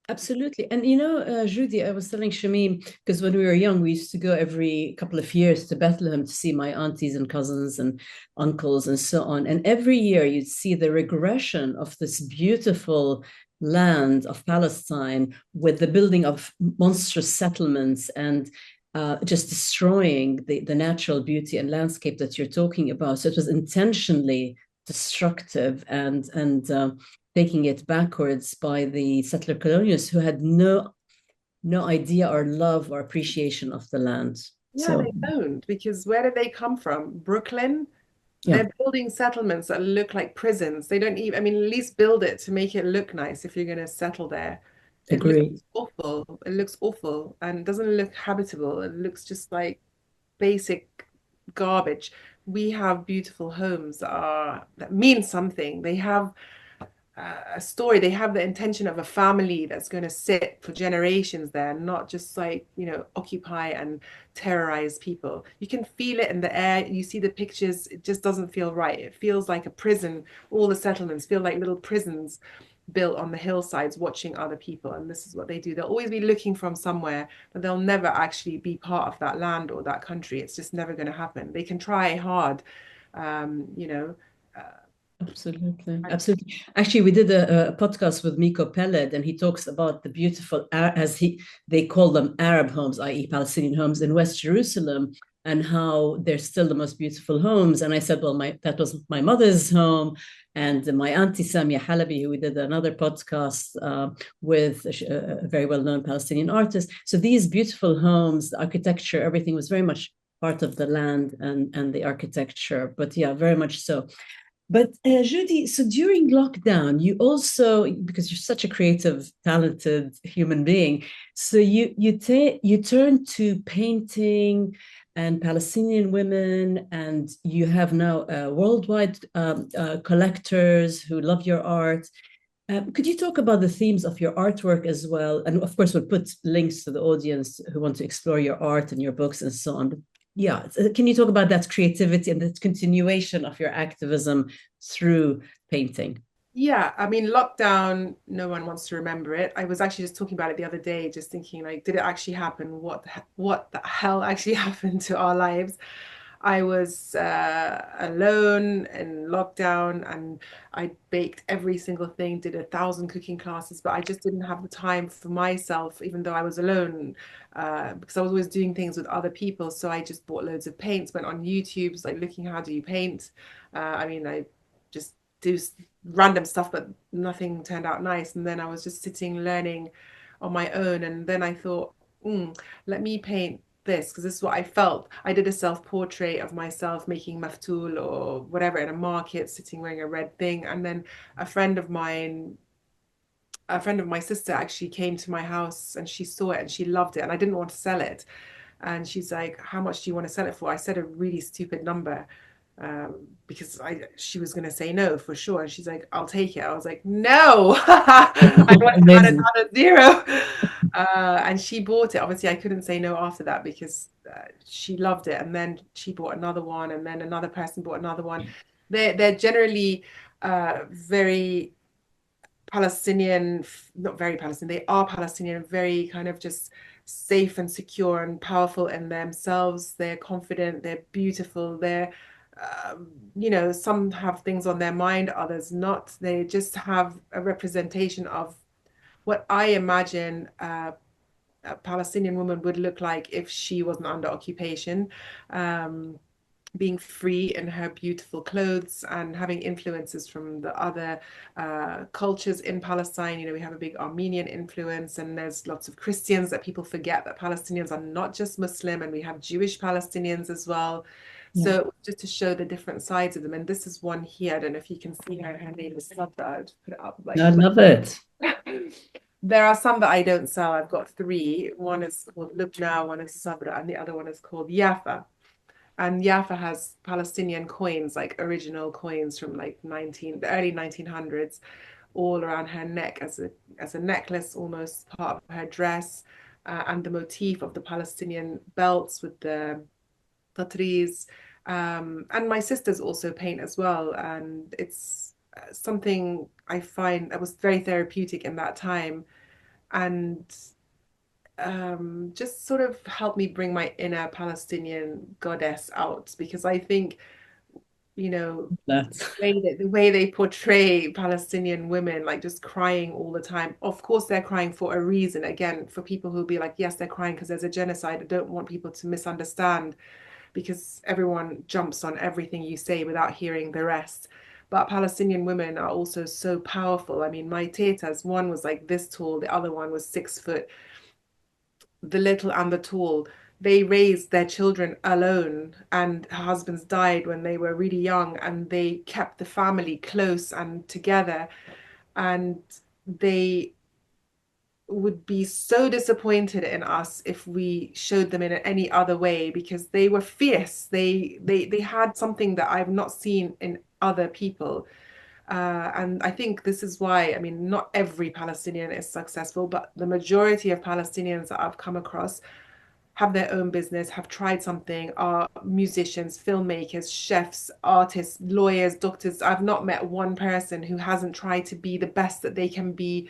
absolutely. And you know, Joudie, I was telling Shamim, because when we were young, we used to go every couple of years to Bethlehem to see my aunties and cousins and uncles and so on. And every year you'd see the regression of this beautiful land of Palestine with the building of monstrous settlements and just destroying the natural beauty and landscape that you're talking about. So it was intentionally destructive and taking it backwards by the settler colonialists who had no idea or love or appreciation of the land. Yeah, so they don't, because where did they come from? Brooklyn? Yeah. They're building settlements that look like prisons. They don't even, I mean, at least build it to make it look nice if you're going to settle there. It Agree. looks awful. It looks awful and doesn't look habitable. It looks just like basic garbage. We have beautiful homes that mean something. They have a story. They have the intention of a family that's going to sit for generations there, not just like, occupy and terrorize people. You can feel it in the air. You see the pictures. It just doesn't feel right. It feels like a prison. All the settlements feel like little prisons built on the hillsides, watching other people. And this is what they do. They'll always be looking from somewhere, but they'll never actually be part of that land or that country. It's just never going to happen. They can try hard, you know. Absolutely, absolutely. Actually, we did a podcast with Miko Peled, and he talks about the beautiful, they call them Arab homes, i.e., Palestinian homes in West Jerusalem, and how they're still the most beautiful homes. And I said, well, that was my mother's home, and my auntie Samia Halabi, who we did another podcast with, a very well-known Palestinian artist. So these beautiful homes, the architecture, everything was very much part of the land and the architecture. But yeah, very much so. But Joudie, so during lockdown, you also, because you're such a creative, talented human being, so you turned to painting and Palestinian women, and you have now worldwide collectors who love your art. Could you talk about the themes of your artwork as well? And of course, we'll put links to the audience who want to explore your art and your books and so on. Yeah, can you talk about that creativity and that continuation of your activism through painting? Yeah, I mean, lockdown, no one wants to remember it. I was actually just talking about it the other day, just thinking, like, did it actually happen? What the hell actually happened to our lives? I was alone in lockdown, and I baked every single thing, did 1,000 cooking classes, but I just didn't have the time for myself, even though I was alone, because I was always doing things with other people. So I just bought loads of paints, went on YouTube, like looking, how do you paint? I mean, I just do random stuff, but nothing turned out nice. And then I was just sitting learning on my own. And then I thought, let me paint this, because this is what I felt. I did a self-portrait of myself making maftool or whatever in a market, sitting wearing a red thing. And then a friend of my sister actually came to my house, and she saw it and she loved it, and I didn't want to sell it. And she's like, how much do you want to sell it for? I said a really stupid number, because she was going to say no for sure. And she's like, I'll take it. I was like, no, I want to add another zero. And she bought it. Obviously, I couldn't say no after that, because she loved it. And then she bought another one, and then another person bought another one. They're generally very Palestinian, not very Palestinian, they are Palestinian, very kind of just safe and secure and powerful in themselves. They're confident, they're beautiful, they're some have things on their mind, others not. They just have a representation of what I imagine a Palestinian woman would look like if she wasn't under occupation, being free in her beautiful clothes and having influences from the other cultures in Palestine. We have a big Armenian influence, and there's lots of Christians, that people forget that Palestinians are not just Muslim, and we have Jewish Palestinians as well. Yeah. So just to show the different sides of them. And this is one here. I don't know if you can see her. Her name is Sabra. I'll just put it up. I love it. There are some that I don't sell. I've got 3. One is called Lubna, one is Sabra, and the other one is called Yafa. And Yafa has Palestinian coins, like original coins from like the early 1900s, all around her neck as a necklace, almost part of her dress, and the motif of the Palestinian belts with the tatris. And my sisters also paint as well, and it's something I find that was very therapeutic in that time, and just sort of helped me bring my inner Palestinian goddess out, because I think, the way they portray Palestinian women, like just crying all the time. Of course, they're crying for a reason. Again, for people who'll be like, yes, they're crying because there's a genocide. I don't want people to misunderstand, because everyone jumps on everything you say without hearing the rest. But Palestinian women are also so powerful. I mean, my tetas, one was like this tall, the other one was 6 foot. The little and the tall, they raised their children alone, and her husbands died when they were really young, and they kept the family close and together. And they would be so disappointed in us if we showed them in any other way, because they were fierce. They had something that I've not seen in other people. And I think this is why, I mean, not every Palestinian is successful, but the majority of Palestinians that I've come across have their own business, have tried something, are musicians, filmmakers, chefs, artists, lawyers, doctors. I've not met one person who hasn't tried to be the best that they can be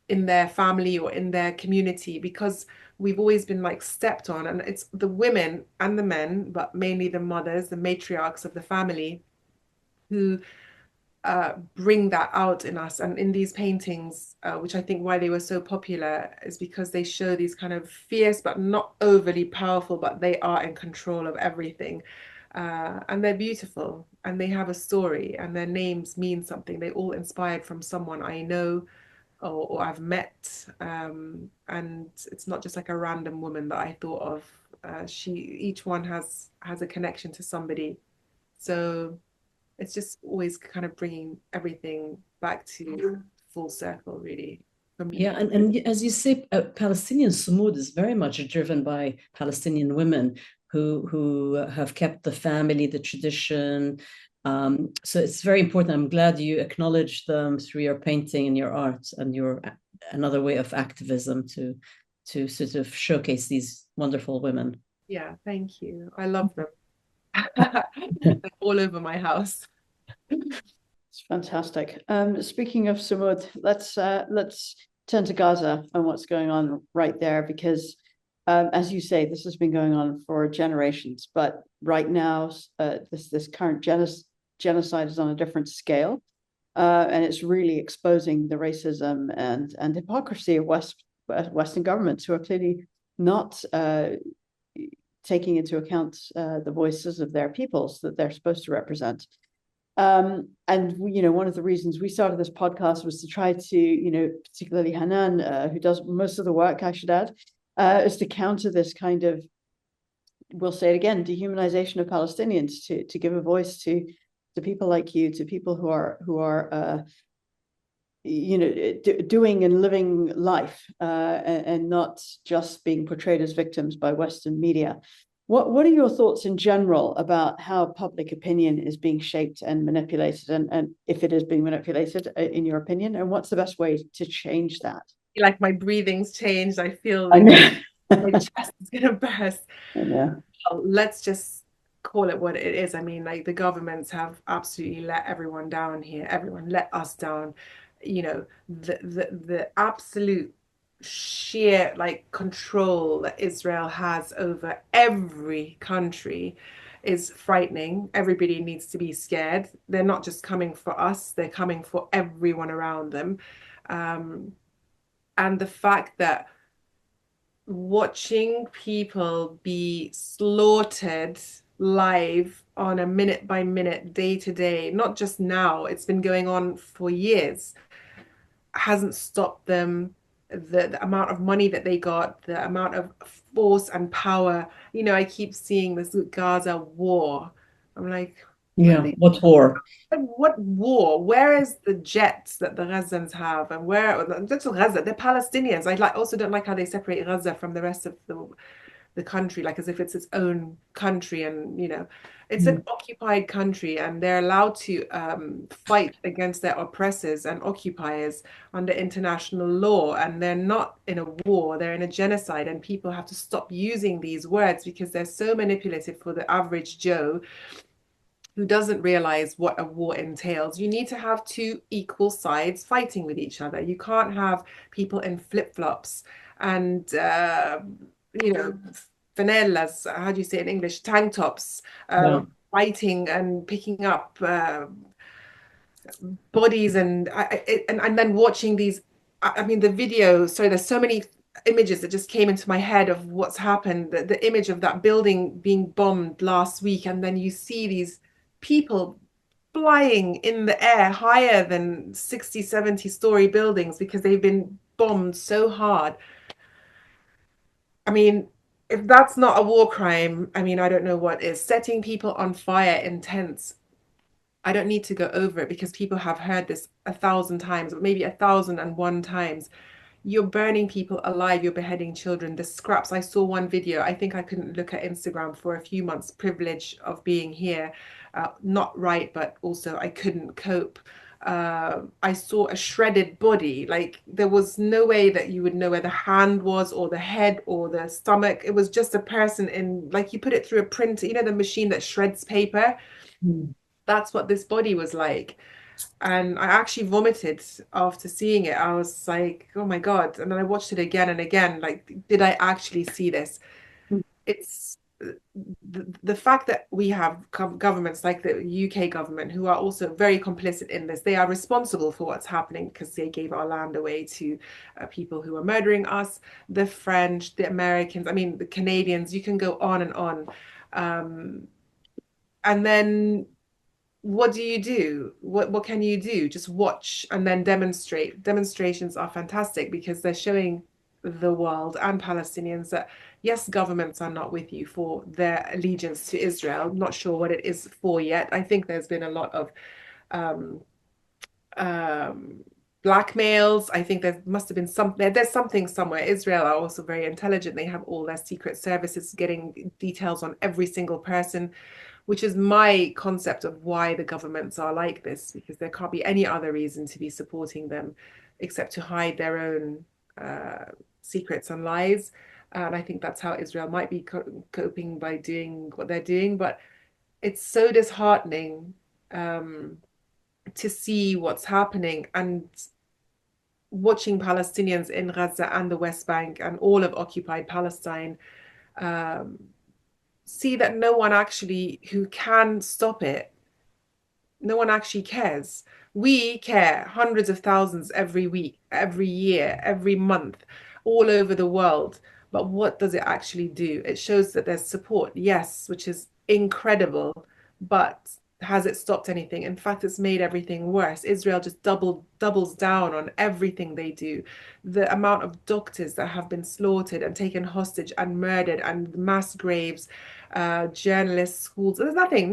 in their family or in their community, because we've always been like stepped on. And it's the women and the men, but mainly the mothers, the matriarchs of the family, who bring that out in us. And in these paintings, which I think why they were so popular is because they show these kind of fierce but not overly powerful, but they are in control of everything. And they're beautiful and they have a story and their names mean something. They all inspired from someone I know or I've met. And it's not just like a random woman that I thought of. Each one has a connection to somebody. So it's just always kind of bringing everything back to full circle, really, for me. Yeah, and as you say, Palestinian Sumud is very much driven by Palestinian women who have kept the family, the tradition. So it's very important. I'm glad you acknowledge them through your painting and your art and your another way of activism to sort of showcase these wonderful women. Yeah, thank you. I love them. They're all over my house. It's fantastic. Speaking of Sumud, let's turn to Gaza and what's going on right there, because as you say, this has been going on for generations, but right now this current genocide is on a different scale, and it's really exposing the racism and hypocrisy of Western governments, who are clearly not taking into account the voices of their peoples that they're supposed to represent. And one of the reasons we started this podcast was to try to, particularly Hanan, who does most of the work, I should add, is to counter this kind of, we'll say it again, dehumanization of Palestinians, to give a voice to people like you, to people who are doing and living life, and not just being portrayed as victims by Western media. What are your thoughts in general about how public opinion is being shaped and manipulated, and if it is being manipulated, in your opinion, and what's the best way to change that? Like my breathing's changed. I feel like my chest is gonna burst. Yeah. Let's just call it what it is. I mean, like the governments have absolutely let everyone down here. Everyone let us down. The absolute sheer like control that Israel has over every country is frightening. Everybody needs to be scared. They're not just coming for us, they're coming for everyone around them. And the fact that watching people be slaughtered live on a minute by minute, day to day, not just now, it's been going on for years, hasn't stopped them. The amount of money that they got, the amount of force and power. I keep seeing this Gaza war. I'm like, what war? What war? Where is the jets that the Gazans have? And where that's Gaza? They're Palestinians. I also don't like how they separate Gaza from the rest of the country, like as if it's its own country, and it's an occupied country, and they're allowed to fight against their oppressors and occupiers under international law, and they're not in a war, they're in a genocide. And people have to stop using these words because they're so manipulative for the average Joe who doesn't realize what a war entails. You need to have two equal sides fighting with each other. You can't have people in flip-flops and flanellas, how do you say it in English, tank tops, fighting and picking up bodies, and then watching these. I mean, the video. Sorry, there's so many images that just came into my head of what's happened. The image of that building being bombed last week, and then you see these people flying in the air higher than 60, 70-story buildings because they've been bombed so hard. I mean, if that's not a war crime, I mean, I don't know what is. Setting people on fire in tents. I don't need to go over it because people have heard this 1,000 times, or maybe 1,001 times. You're burning people alive, you're beheading children. The scraps, I saw one video, I think I couldn't look at Instagram for a few months, privilege of being here. Not right, but also I couldn't cope. I saw a shredded body. Like there was no way that you would know where the hand was or the head or the stomach. It was just a person in, like you put it through a printer, you know, the machine that shreds paper. Mm. That's what this body was like. And I actually vomited after seeing it. I was like, oh my God. And then I watched it again and again. Like, did I actually see this? Mm. It's the fact that we have governments like the UK government who are also very complicit in this. They are responsible for what's happening because they gave our land away to people who are murdering us, the French, the Americans, I mean, the Canadians, you can go on and on. And then what do you do? What can you do? Just watch and then demonstrate. Demonstrations are fantastic because they're showing the world and Palestinians that yes, governments are not with you for their allegiance to Israel. I'm not sure what it is for yet. I think there's been a lot of um, blackmails. I think there must have been there's something somewhere. Israel are also very intelligent. They have all their secret services getting details on every single person, which is my concept of why the governments are like this, because there can't be any other reason to be supporting them except to hide their own secrets and lies. And I think that's how Israel might be coping by doing what they're doing. But it's so disheartening to see what's happening and watching Palestinians in Gaza and the West Bank and all of occupied Palestine see that no one actually who can stop it, no one actually cares. We care hundreds of thousands every week, every year, every month, all over the world. But what does it actually do? It shows that there's support, yes, which is incredible, but has it stopped anything? In fact, it's made everything worse. Israel just doubles down on everything they do. The amount of doctors that have been slaughtered and taken hostage and murdered and mass graves, journalists, schools, there's nothing.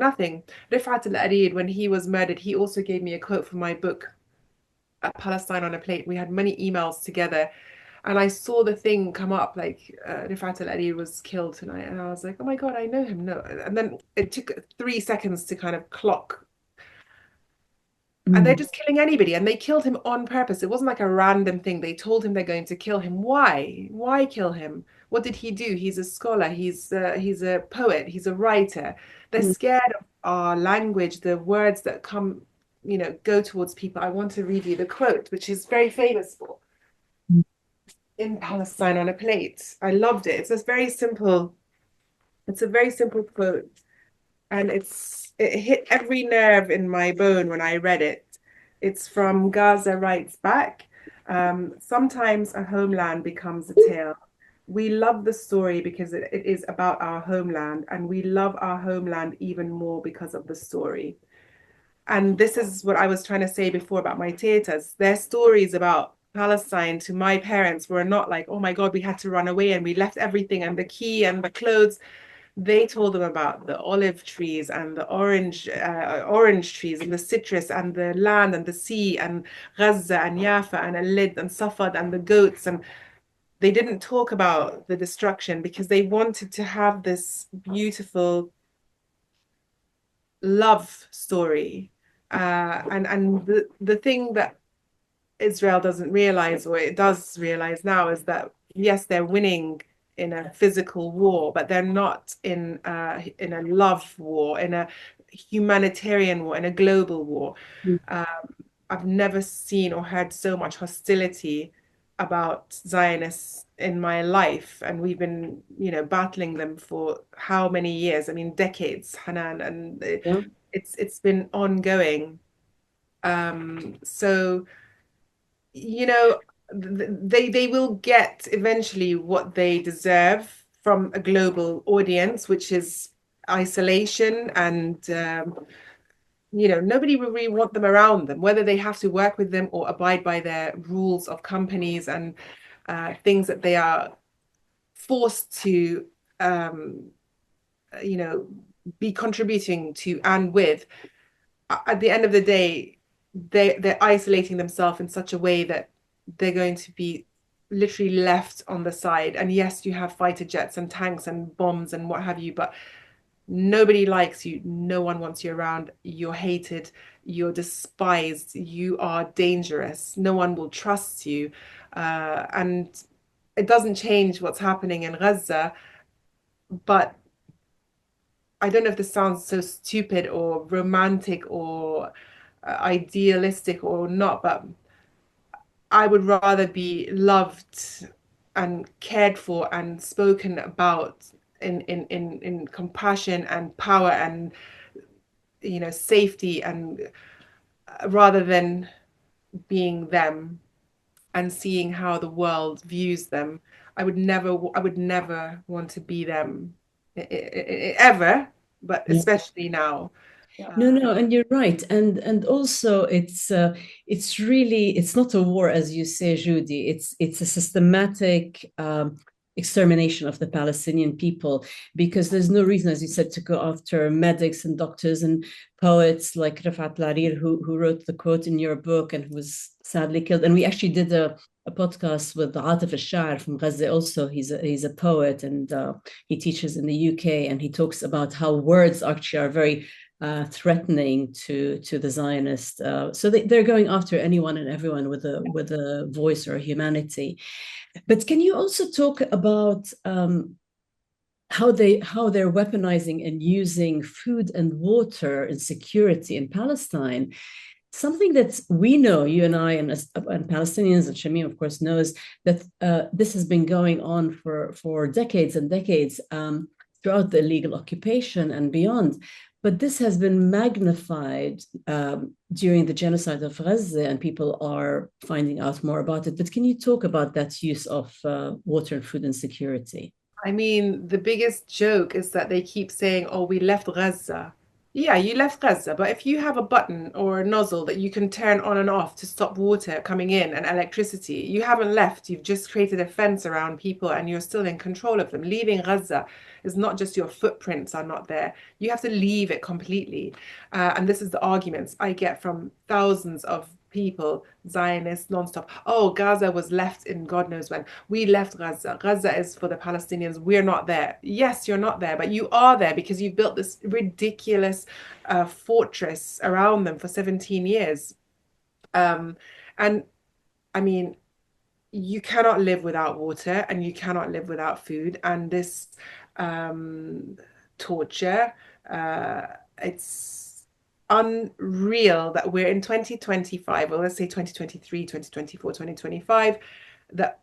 Rifat al-Arid, when he was murdered, he also gave me a quote from my book, Palestine on a Plate. We had many emails together. And I saw the thing come up like Rifat al-Arid was killed tonight. And I was like, oh my God, I know him. No. And then it took 3 seconds to kind of clock. And they're just killing anybody. And they killed him on purpose. It wasn't like a random thing. They told him they're going to kill him. Why? Why kill him? What did he do? He's a scholar. He's a poet. He's a writer. They're scared of our language, the words that come, you know, go towards people. I want to read you the quote, which is very famous for in Palestine on a Plate. I loved it. It's a very simple quote. And it hit every nerve in my bone when I read it. It's from Gaza Writes Back. Sometimes a homeland becomes a tale. We love the story because it is about our homeland, and we love our homeland even more because of the story. And this is what I was trying to say before about my taters. Their stories about Palestine to my parents were not like, oh my God, we had to run away and we left everything and the key and the clothes. They told them about the olive trees and the orange trees and the citrus and the land and the sea and Gaza and Jaffa and Al-Lid and Safad and the goats. And they didn't talk about the destruction because they wanted to have this beautiful love story. And the thing that Israel doesn't realize, or it does realize now, is that yes, they're winning in a physical war, but they're not in a love war, in a humanitarian war, in a global war. I've never seen or heard so much hostility about Zionists in my life, and we've been, you know, battling them for how many years? I mean, decades, Hanan, and it's been ongoing. So, you know, they will get eventually what they deserve from a global audience, which is isolation, and you know, nobody will really want them around them, whether they have to work with them or abide by their rules of companies and things that they are forced to you know, be contributing to and with. At the end of the day, they're isolating themselves in such a way that they're going to be literally left on the side. And yes, you have fighter jets and tanks and bombs and what have you, but Nobody likes you. No one wants you around. You're hated. You're despised. You are dangerous. No one will trust you. And it doesn't change what's happening in Gaza, but I don't know if this sounds so stupid or romantic or idealistic or not, but I would rather be loved and cared for and spoken about in compassion and power and safety, and rather than being them and seeing how the world views them. I would never want to be them ever, but especially now. No, and you're right, and also it's really, it's not a war, as you say, Joudie. It's a systematic extermination of the Palestinian people, because there's no reason, as you said, to go after medics and doctors and poets like Rafat Larir, who wrote the quote in your book and who was sadly killed. And we actually did a podcast with Atif al-Sha'ar from Gaza. Also, he's a poet, and he teaches in the UK, and he talks about how words actually are very threatening to the Zionists. So they're going after anyone and everyone with a voice or a humanity. But can you also talk about how they're weaponizing and using food and water and security in Palestine? Something that we know, you and I, and Palestinians, and Shamim, of course, knows that this has been going on for decades and decades throughout the illegal occupation and beyond. But this has been magnified during the genocide of Gaza, and people are finding out more about it. But can you talk about that use of water and food insecurity? I mean, the biggest joke is that they keep saying, oh, we left Gaza. Yeah, you left Gaza, but if you have a button or a nozzle that you can turn on and off to stop water coming in and electricity, you haven't left. You've just created a fence around people and you're still in control of them. Leaving Gaza is not just your footprints are not there. You have to leave it completely. And this is the arguments I get from thousands of people, Zionists, nonstop. Oh, Gaza was left in God knows when. We left Gaza. Gaza is for the Palestinians. We're not there. Yes, you're not there, but you are there because you've built this ridiculous fortress around them for 17 years. And I mean, you cannot live without water and you cannot live without food. And this torture, it's unreal that we're in 2025, or let's say 2023, 2024, 2025, that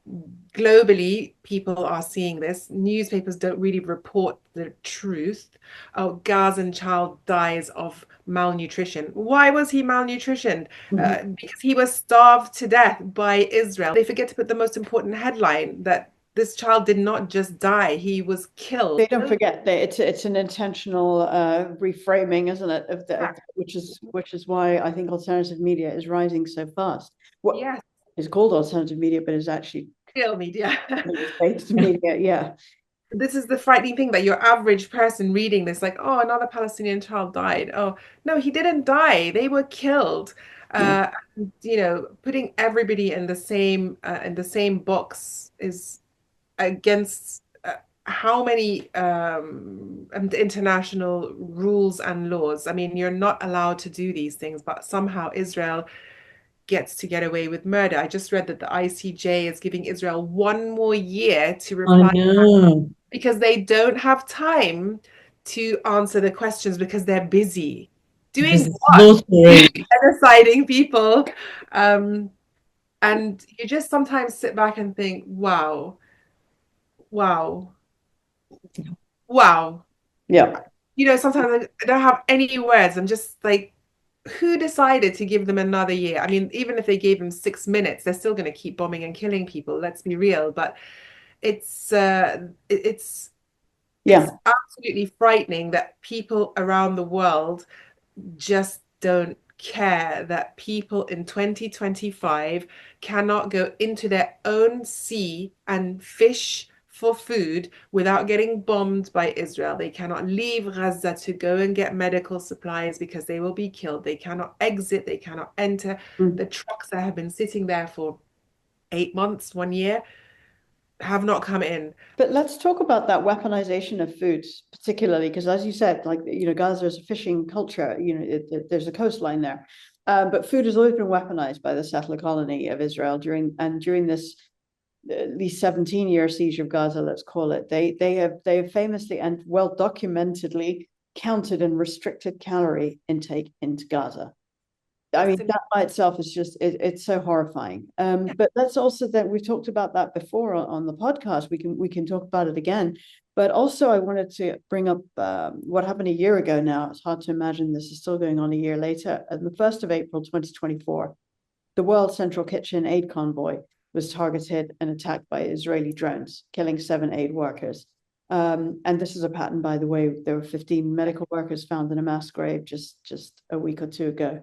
globally people are seeing this. Newspapers don't really report the truth. Oh, Gazan child dies of malnutrition. Why was he malnutritioned? Because he was starved to death by Israel. They forget to put the most important headline, that this child did not just die, he was killed. They don't forget that it's an intentional reframing, isn't it? Which is why I think alternative media is rising so fast. What is called alternative media, but is actually real media. Based media, yeah. This is the frightening thing, that your average person reading this, like, oh, another Palestinian child died. Oh, no, he didn't die. They were killed. Putting everybody in the same box is against how many international rules and laws. I mean, you're not allowed to do these things, but somehow Israel gets to get away with murder. I just read that the ICJ is giving Israel 1 more year to reply because they don't have time to answer the questions because they're busy doing what? Genociding people. And you just sometimes sit back and think, wow. Yeah. Sometimes I don't have any words. I'm just like, who decided to give them another year? I mean, even if they gave them 6 minutes, they're still going to keep bombing and killing people. Let's be real. But it's absolutely frightening that people around the world just don't care that people in 2025 cannot go into their own sea and fish for food without getting bombed by Israel. They cannot leave Gaza to go and get medical supplies because they will be killed. They cannot exit. They cannot enter. The trucks that have been sitting there for 8 months, 1 year, have not come in. But let's talk about that weaponization of foods, particularly because, as you said, like, Gaza is a fishing culture. There's a coastline there, but food has always been weaponized by the settler colony of Israel during this at least 17-year siege of Gaza. Let's call it. They have famously and well documentedly counted and restricted calorie intake into Gaza. I mean, that by itself is just, it's so horrifying. But let's also, that we've talked about that before on the podcast. We can talk about it again. But also, I wanted to bring up what happened a year ago now. It's hard to imagine this is still going on a year later. On the 1st of April, 2024, the World Central Kitchen aid convoy was targeted and attacked by Israeli drones, killing 7 aid workers. And this is a pattern, by the way. There were 15 medical workers found in a mass grave just a week or two ago.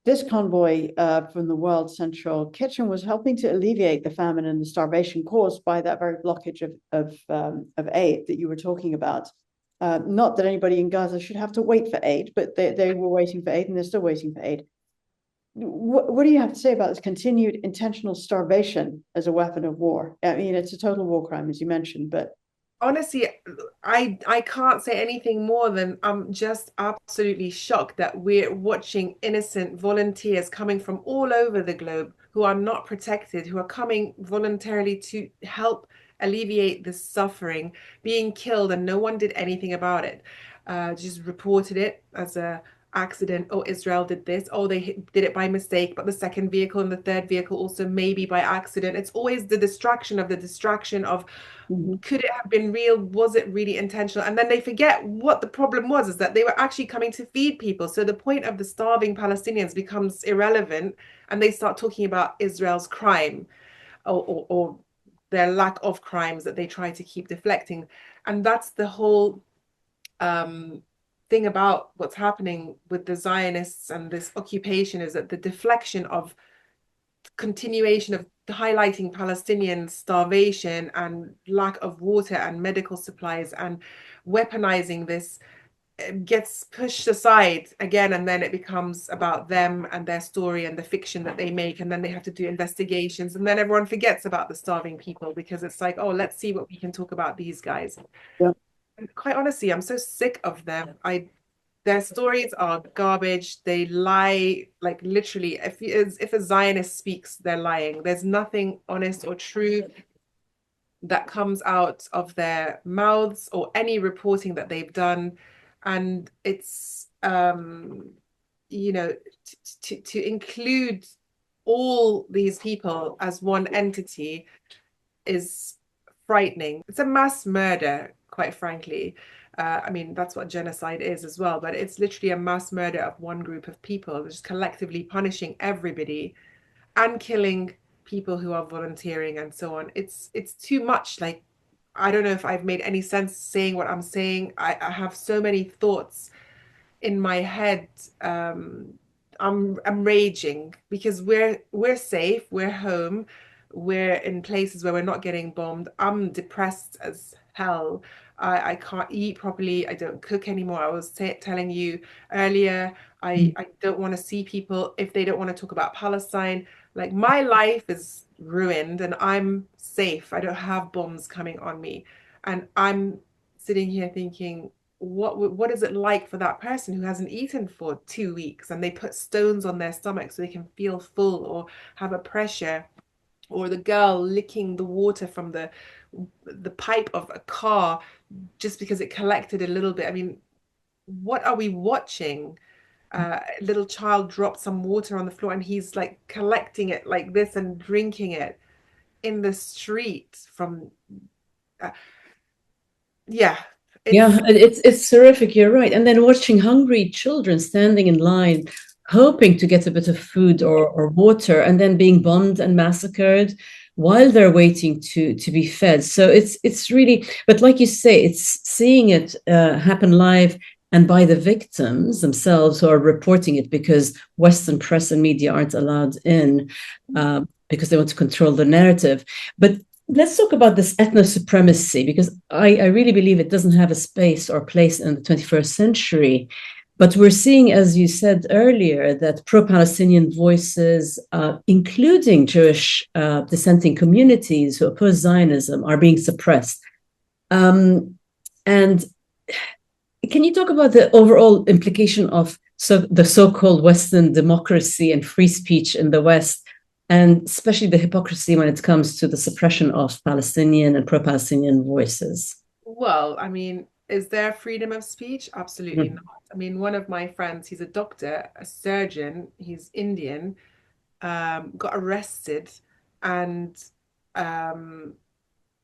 This convoy from the World Central Kitchen was helping to alleviate the famine and the starvation caused by that very blockage of aid that you were talking about. Not that anybody in Gaza should have to wait for aid, but they were waiting for aid, and they're still waiting for aid. What do you have to say about this continued intentional starvation as a weapon of war? I mean, it's a total war crime, as you mentioned, but honestly, I can't say anything more than I'm just absolutely shocked that we're watching innocent volunteers coming from all over the globe who are not protected, who are coming voluntarily to help alleviate the suffering, being killed, and no one did anything about it. Just reported it as a accident. Oh, Israel did this. Oh, they did it by mistake. But the second vehicle and the third vehicle also maybe by accident. It's always the distraction of could it have been real? Was it really intentional? And then they forget what the problem was, is that they were actually coming to feed people. So the point of the starving Palestinians becomes irrelevant, and they start talking about Israel's crime or their lack of crimes that they try to keep deflecting. And that's the whole thing about what's happening with the Zionists and this occupation, is that the deflection of continuation of highlighting Palestinian starvation and lack of water and medical supplies and weaponizing this gets pushed aside again, and then it becomes about them and their story and the fiction that they make, and then they have to do investigations, and then everyone forgets about the starving people because it's like, oh, let's see what we can talk about these guys. Yeah. And quite honestly, I'm so sick of them. Their stories are garbage. They lie, like literally. If a Zionist speaks, they're lying. There's nothing honest or true that comes out of their mouths or any reporting that they've done. And it's, to include all these people as one entity is frightening. It's a mass murder, quite frankly. I mean, that's what genocide is as well, but it's literally a mass murder of one group of people, just collectively punishing everybody and killing people who are volunteering and so on. It's too much. Like, I don't know if I've made any sense saying what I'm saying. I have so many thoughts in my head. I'm raging because we're safe, we're home, we're in places where we're not getting bombed. I'm depressed as hell. I can't eat properly. I don't cook anymore. I was telling you earlier, I don't want to see people if they don't want to talk about Palestine. Like, my life is ruined and I'm safe. I don't have bombs coming on me. And I'm sitting here thinking, what is it like for that person who hasn't eaten for 2 weeks, and they put stones on their stomach so they can feel full or have a pressure, or the girl licking the water from the pipe of a car just because it collected a little bit. I mean, what are we watching? A little child dropped some water on the floor and he's like collecting it like this and drinking it in the street from it's terrific. You're right. And then watching hungry children standing in line hoping to get a bit of food or water, and then being bombed and massacred while they're waiting to be fed. So it's really, but like you say, it's seeing it happen live and by the victims themselves who are reporting it, because Western press and media aren't allowed in because they want to control the narrative. But let's talk about this ethno-supremacy, because I really believe it doesn't have a space or place in the 21st century. But we're seeing, as you said earlier, that pro-Palestinian voices, including Jewish dissenting communities who oppose Zionism, are being suppressed. And can you talk about the overall implication of the so-called Western democracy and free speech in the West, and especially the hypocrisy when it comes to the suppression of Palestinian and pro-Palestinian voices? Well, I mean, is there freedom of speech? Absolutely not. I mean, one of my friends, he's a doctor, a surgeon, he's Indian, got arrested, and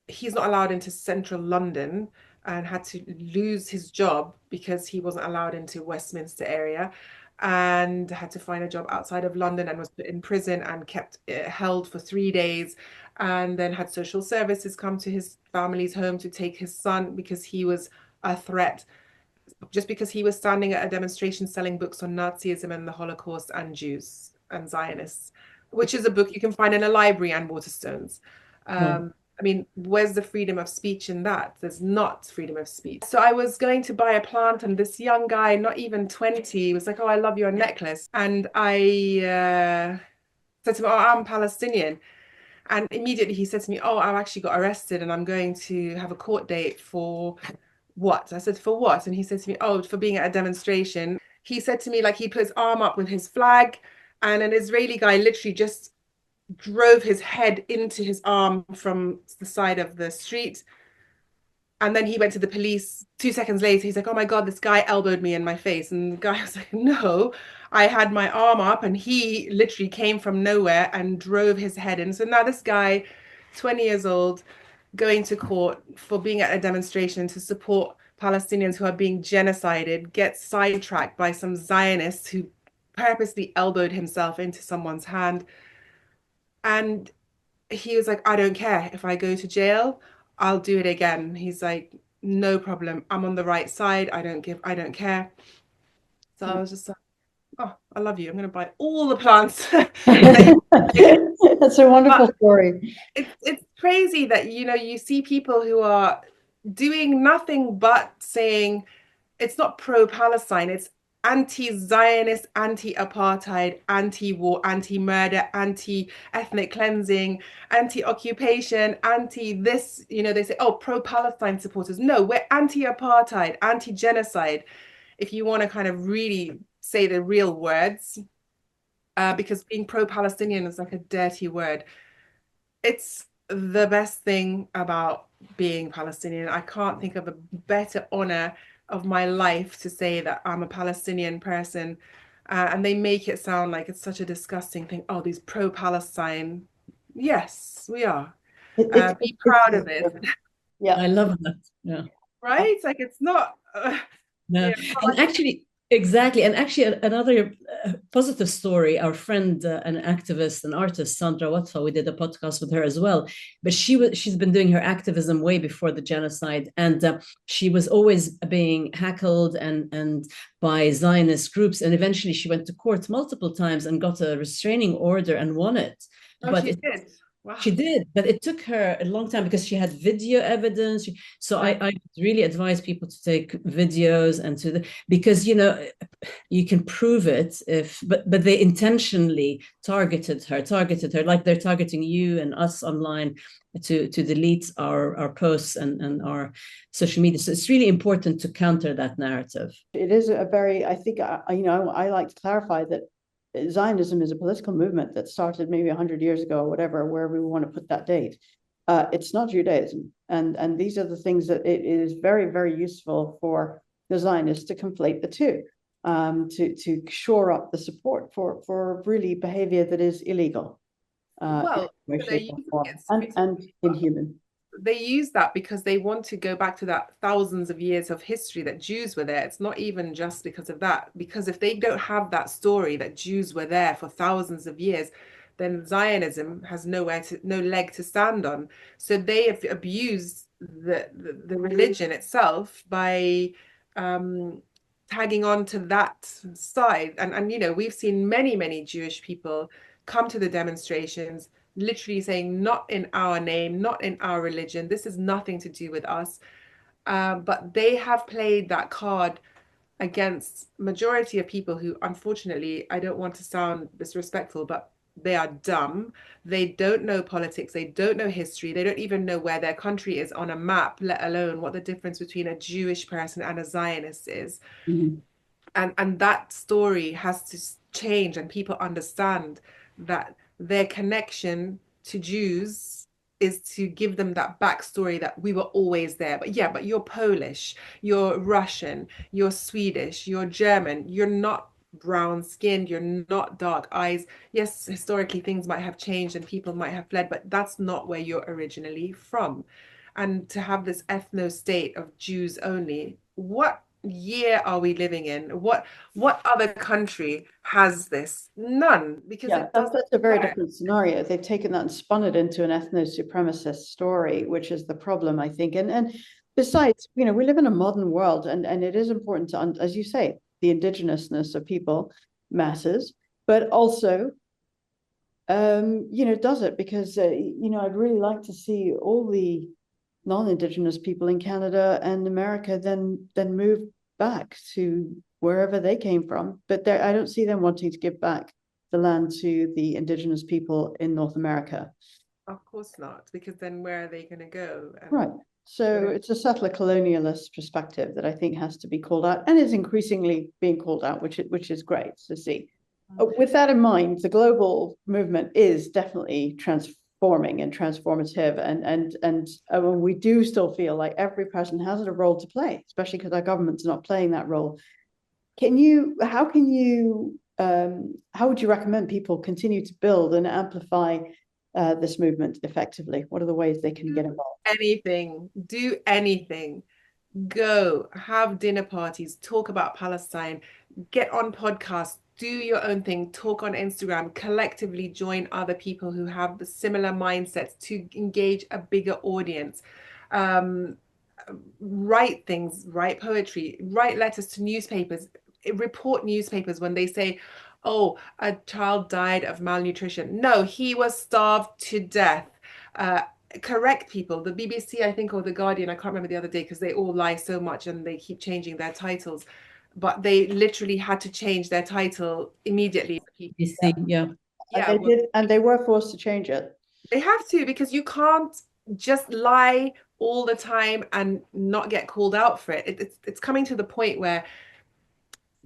he's not allowed into central London and had to lose his job because he wasn't allowed into Westminster area, and had to find a job outside of London, and was put in prison and kept held for 3 days, and then had social services come to his family's home to take his son because he was a threat, just because he was standing at a demonstration selling books on Nazism and the Holocaust and Jews and Zionists, which is a book you can find in a library and Waterstones. I mean, where's the freedom of speech in that? There's not freedom of speech. So I was going to buy a plant, and this young guy, not even 20, was like, "Oh, I love your necklace." And I said to him, "Oh, I'm Palestinian." And immediately he said to me, "Oh, I actually got arrested and I'm going to have a court date for what?" I said, "For what?" And he said to me, "Oh, for being at a demonstration." He said to me, like, he put his arm up with his flag, and an Israeli guy literally just drove his head into his arm from the side of the street. And then he went to the police 2 seconds later. He's like, "Oh my God, this guy elbowed me in my face." And the guy was like, "No, I had my arm up." And he literally came from nowhere and drove his head in. So now this guy, 20 years old, going to court for being at a demonstration to support Palestinians who are being genocided, gets sidetracked by some Zionists who purposely elbowed himself into someone's hand. And he was like, "I don't care. If I go to jail, I'll do it again." He's like, "No problem. I'm on the right side. I don't care." So I was just like, "Oh, I love you. I'm going to buy all the plants." That's a wonderful story. It's crazy that, you see people who are doing nothing but saying it's not pro-Palestine, it's anti-Zionist, anti-apartheid, anti-war, anti-murder, anti-ethnic cleansing, anti-occupation, anti-this, they say, "Oh, pro-Palestine supporters." No, we're anti-apartheid, anti-genocide, if you want to kind of really say the real words, because being pro-Palestinian is like a dirty word. It's the best thing about being Palestinian. I can't think of a better honor of my life to say that I'm a Palestinian person. And they make it sound like it's such a disgusting thing. "Oh, these pro-Palestine." Yes, we are. Be proud of it. Yeah, I love that. Yeah. Right? Like, it's not. No. And actually, exactly. And actually, another positive story. Our friend, an activist, an artist, Sandra Watfa, we did a podcast with her as well. But she's been doing her activism way before the genocide, and she was always being heckled and by Zionist groups. And eventually, she went to court multiple times and got a restraining order and won it. Oh, but she did. Wow. She did, but it took her a long time because she had video evidence. So I really advise people to take videos and because you can prove it but they intentionally targeted her like they're targeting you and us online to delete our posts and our social media. So it's really important to counter that narrative. It is I think, I like to clarify that Zionism is a political movement that started maybe 100 years ago or whatever, wherever we want to put that date. It's not Judaism. And these are the things that it is very, very useful for the Zionists to conflate the two, to shore up the support for really behavior that is illegal. And inhuman. They use that because they want to go back to that thousands of years of history that Jews were there. It's not even just because of that, because if they don't have that story that Jews were there for thousands of years, then Zionism has no leg to stand on. So they have abused the religion itself by tagging on to that side. And we've seen many Jewish people come to the demonstrations literally saying, "Not in our name, not in our religion. This is nothing to do with us." But they have played that card against majority of people who, unfortunately, I don't want to sound disrespectful, but they are dumb. They don't know politics. They don't know history. They don't even know where their country is on a map, let alone what the difference between a Jewish person and a Zionist is. Mm-hmm. And that story has to change, and people understand that their connection to Jews is to give them that backstory that we were always there. But yeah, but you're Polish, you're Russian, you're Swedish, you're German, you're not brown skinned, you're not dark eyes. Yes, historically things might have changed and people might have fled, but that's not where you're originally from. And to have this ethno state of Jews only, what year are we living in? What other country has this? None, because Yeah, it doesn't that's a very work. different scenario. They've taken that and spun it into an ethno-supremacist story, which is the problem, I think. And besides, we live in a modern world, and it is important to, as you say, the indigenousness of people matters, but also, does it because I'd really like to see all the non-Indigenous people in Canada and America then move back to wherever they came from. But I don't see them wanting to give back the land to the Indigenous people in North America. Of course not, because then where are they going to go? Right. So it's a settler colonialist perspective that I think has to be called out, and is increasingly being called out, which is great to see. With that in mind, the global movement is definitely transforming and transformative, and we do still feel like every person has a role to play, especially because our government's not playing that role. How would you recommend people continue to build and amplify this movement effectively? What are the ways they can get involved? Do anything. Go have dinner parties, talk about Palestine, get on podcasts, do your own thing, talk on Instagram, collectively join other people who have the similar mindsets to engage a bigger audience. Write things, write poetry, write letters to newspapers, report newspapers when they say, oh, a child died of malnutrition. No, he was starved to death. Correct people. The BBC, I think, or the Guardian, I can't remember the other day because they all lie so much and they keep changing their titles. But they literally had to change their title immediately. Yeah. Yeah, they did, and they were forced to change it. They have to, because you can't just lie all the time and not get called out for it. It's coming to the point where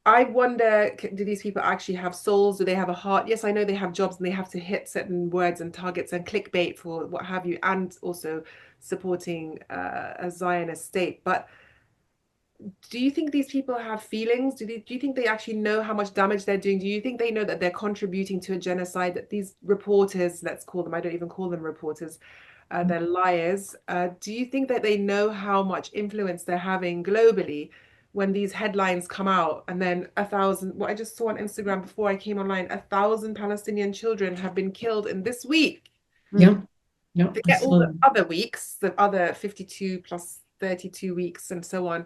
I wonder, do these people actually have souls? Do they have a heart? Yes, I know they have jobs and they have to hit certain words and targets and clickbait for what have you, and also supporting a Zionist state. But do you think these people have feelings? Do you think they actually know how much damage they're doing? Do you think they know that they're contributing to a genocide, that these reporters, let's call them, I don't even call them reporters, they're liars. Do you think that they know how much influence they're having globally when these headlines come out and then 1,000, what I just saw on Instagram before I came online, 1,000 Palestinian children have been killed in this week? Yeah. No, to get all the other weeks, the other 52 plus 32 weeks and so on.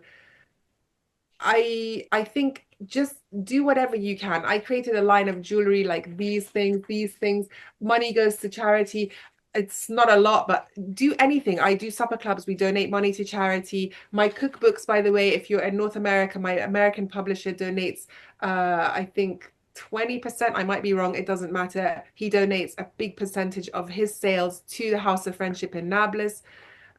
I think just do whatever you can. I created a line of jewelry like these things. Money goes to charity. It's not a lot, but do anything. I do supper clubs. We donate money to charity. My cookbooks, by the way, if you're in North America, my American publisher donates, I think 20%. I might be wrong. It doesn't matter. He donates a big percentage of his sales to the House of Friendship in Nablus.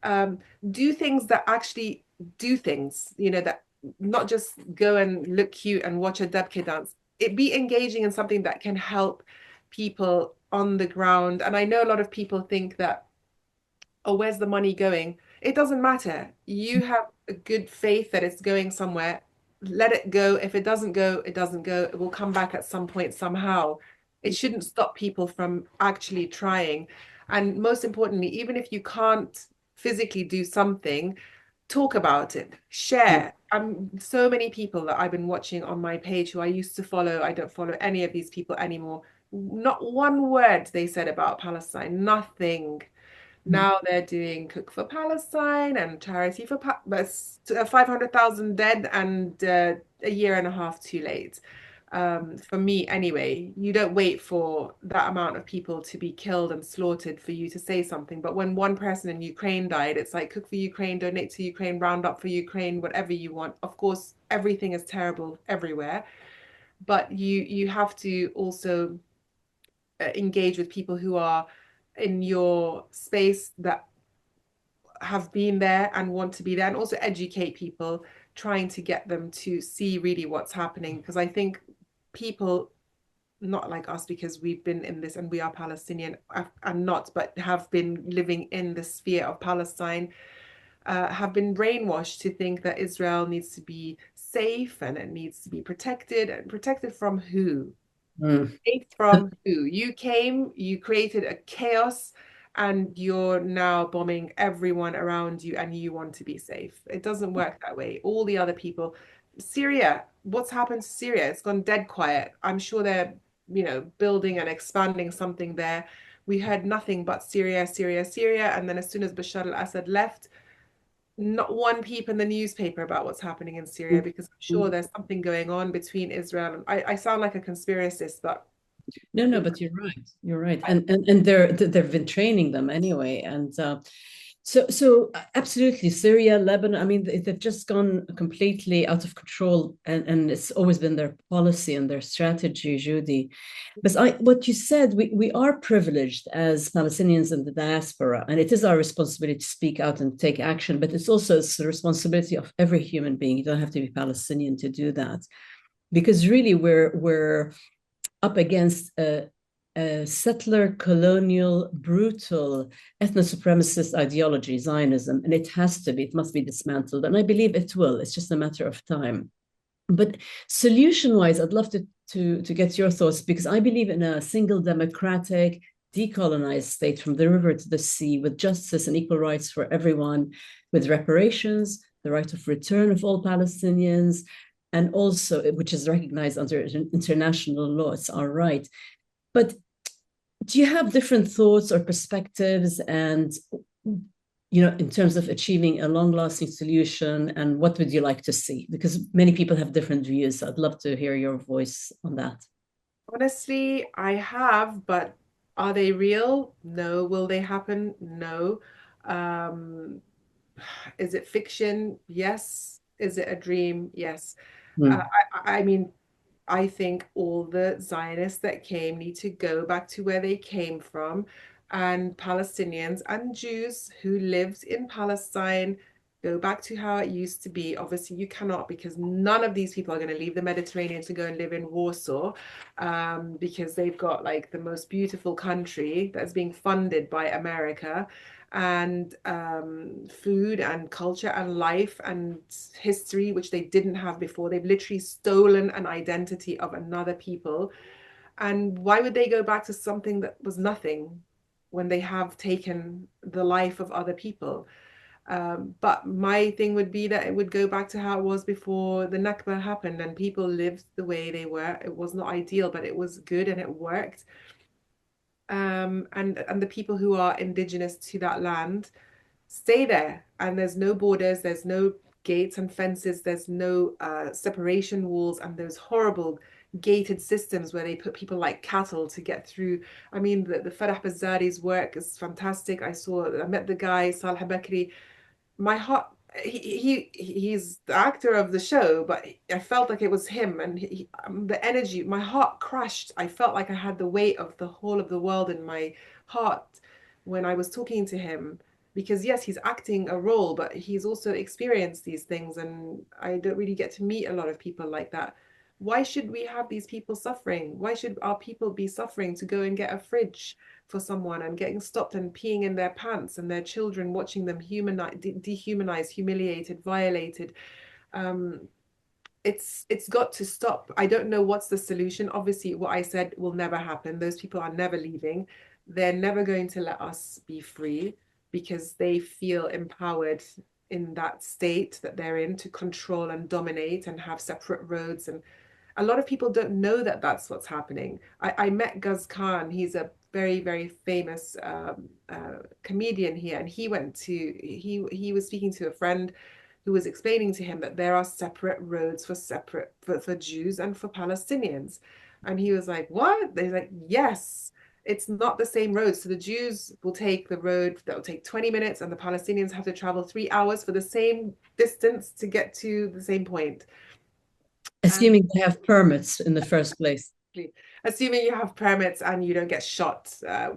Do things that actually do things, that not just go and look cute and watch a debke dance. It be engaging in something that can help people on the ground. And I know a lot of people think that, oh, where's the money going? It doesn't matter. You have a good faith that it's going somewhere. Let it go. If it doesn't go, it doesn't go. It will come back at some point somehow. It shouldn't stop people from actually trying. And most importantly, even if you can't physically do something, talk about it, share. So many people that I've been watching on my page who I used to follow, I don't follow any of these people anymore. Not one word they said about Palestine, nothing. Now they're doing Cook for Palestine and charity for 500,000 dead and a year and a half too late. For me anyway, you don't wait for that amount of people to be killed and slaughtered for you to say something. But when one person in Ukraine died, it's like cook for Ukraine, donate to Ukraine, round up for Ukraine, whatever you want. Of course, everything is terrible everywhere, but you have to also engage with people who are in your space that have been there and want to be there, and also educate people, trying to get them to see really what's happening. Because I think people not like us, because we've been in this and we are Palestinian and not, but have been living in the sphere of Palestine, have been brainwashed to think that Israel needs to be safe and it needs to be protected. And protected from who? Safe from who? You came, you created a chaos, and you're now bombing everyone around you, and you want to be safe. It doesn't work that way. All the other people, Syria, what's happened to Syria? It's gone dead quiet. I'm sure they're, building and expanding something there. We heard nothing but Syria, Syria, Syria. And then as soon as Bashar al-Assad left, not one peep in the newspaper about what's happening in Syria, because I'm sure there's something going on between Israel and I sound like a conspiracist, but no, but you're right. You're right, and they've been training them anyway, and so absolutely, Syria, Lebanon. I mean, they've just gone completely out of control, and it's always been their policy and their strategy, Joudie. But what you said, we are privileged as Palestinians in the diaspora, and it is our responsibility to speak out and take action. But it's the responsibility of every human being. You don't have to be Palestinian to do that, because really we're up against a settler, colonial, brutal, ethno-supremacist ideology, Zionism, and it must be dismantled. And I believe it will. It's just a matter of time. But solution-wise, I'd love to get your thoughts, because I believe in a single democratic, decolonized state from the river to the sea, with justice and equal rights for everyone, with reparations, the right of return of all Palestinians, and also, which is recognized under international law. It's our right. But do you have different thoughts or perspectives, and in terms of achieving a long-lasting solution, and what would you like to see? Because many people have different views. So I'd love to hear your voice on that. Honestly, I have, but are they real? No. Will they happen? No. Is it fiction? Yes. Is it a dream? Yes. I mean, I think all the Zionists that came need to go back to where they came from, and Palestinians and Jews who lived in Palestine go back to how it used to be. Obviously, you cannot, because none of these people are going to leave the Mediterranean to go and live in Warsaw, because they've got like the most beautiful country that's being funded by America, and food and culture and life and history, which they didn't have before. They've literally stolen an identity of another people. And why would they go back to something that was nothing when they have taken the life of other people? But my thing would be that it would go back to how it was before the Nakba happened, and people lived the way they were. It was not ideal, but it was good and it worked. And the people who are indigenous to that land stay there, and there's no borders, there's no gates and fences, there's no separation walls, and those horrible gated systems where they put people like cattle to get through. I mean, the Farah Bazzari's work is fantastic. I met the guy, Saleh Bakri. My heart, he's the actor of the show, but I felt like it was him, and the energy, my heart crushed. I felt like I had the weight of the whole of the world in my heart when I was talking to him, because yes, he's acting a role, but he's also experienced these things, and I don't really get to meet a lot of people like that. Why should we have these people suffering? Why should our people be suffering to go and get a fridge for someone, and getting stopped and peeing in their pants, and their children watching them dehumanized, humiliated, violated? It's got to stop. I don't know what's the solution. Obviously, what I said will never happen. Those people are never leaving. They're never going to let us be free, because they feel empowered in that state that they're in to control and dominate and have separate roads. And a lot of people don't know that that's what's happening. I met Guz Khan. He's a very, very famous comedian here, and he was speaking to a friend who was explaining to him that there are separate roads for Jews and for Palestinians. And he was like, what? They're like, yes, it's not the same road. So the Jews will take the road that will take 20 minutes, and the Palestinians have to travel 3 hours for the same distance to get to the same point. Assuming they have permits in the first place. Assuming you have permits and you don't get shot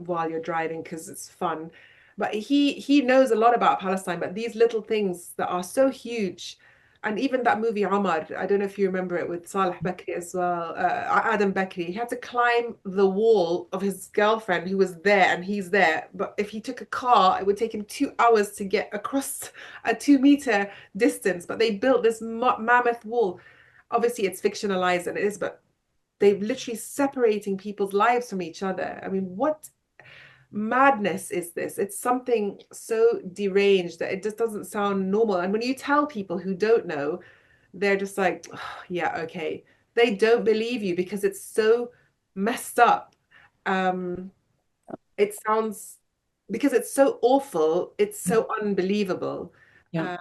while you're driving because it's fun. But he knows a lot about Palestine, but these little things that are so huge. And even that movie Omar, I don't know if you remember it, with Saleh Bakri as well, Adam Bakri. He had to climb the wall of his girlfriend who was there, and he's there. But if he took a car, it would take him 2 hours to get across a 2 meter distance. But they built this mammoth wall. Obviously, it's fictionalized and it is, but they're literally separating people's lives from each other. I mean, what madness is this? It's something so deranged that it just doesn't sound normal. And when you tell people who don't know, they're just like, oh, yeah, okay. They don't believe you because it's so messed up. It sounds, because it's so awful, it's so unbelievable. Yeah.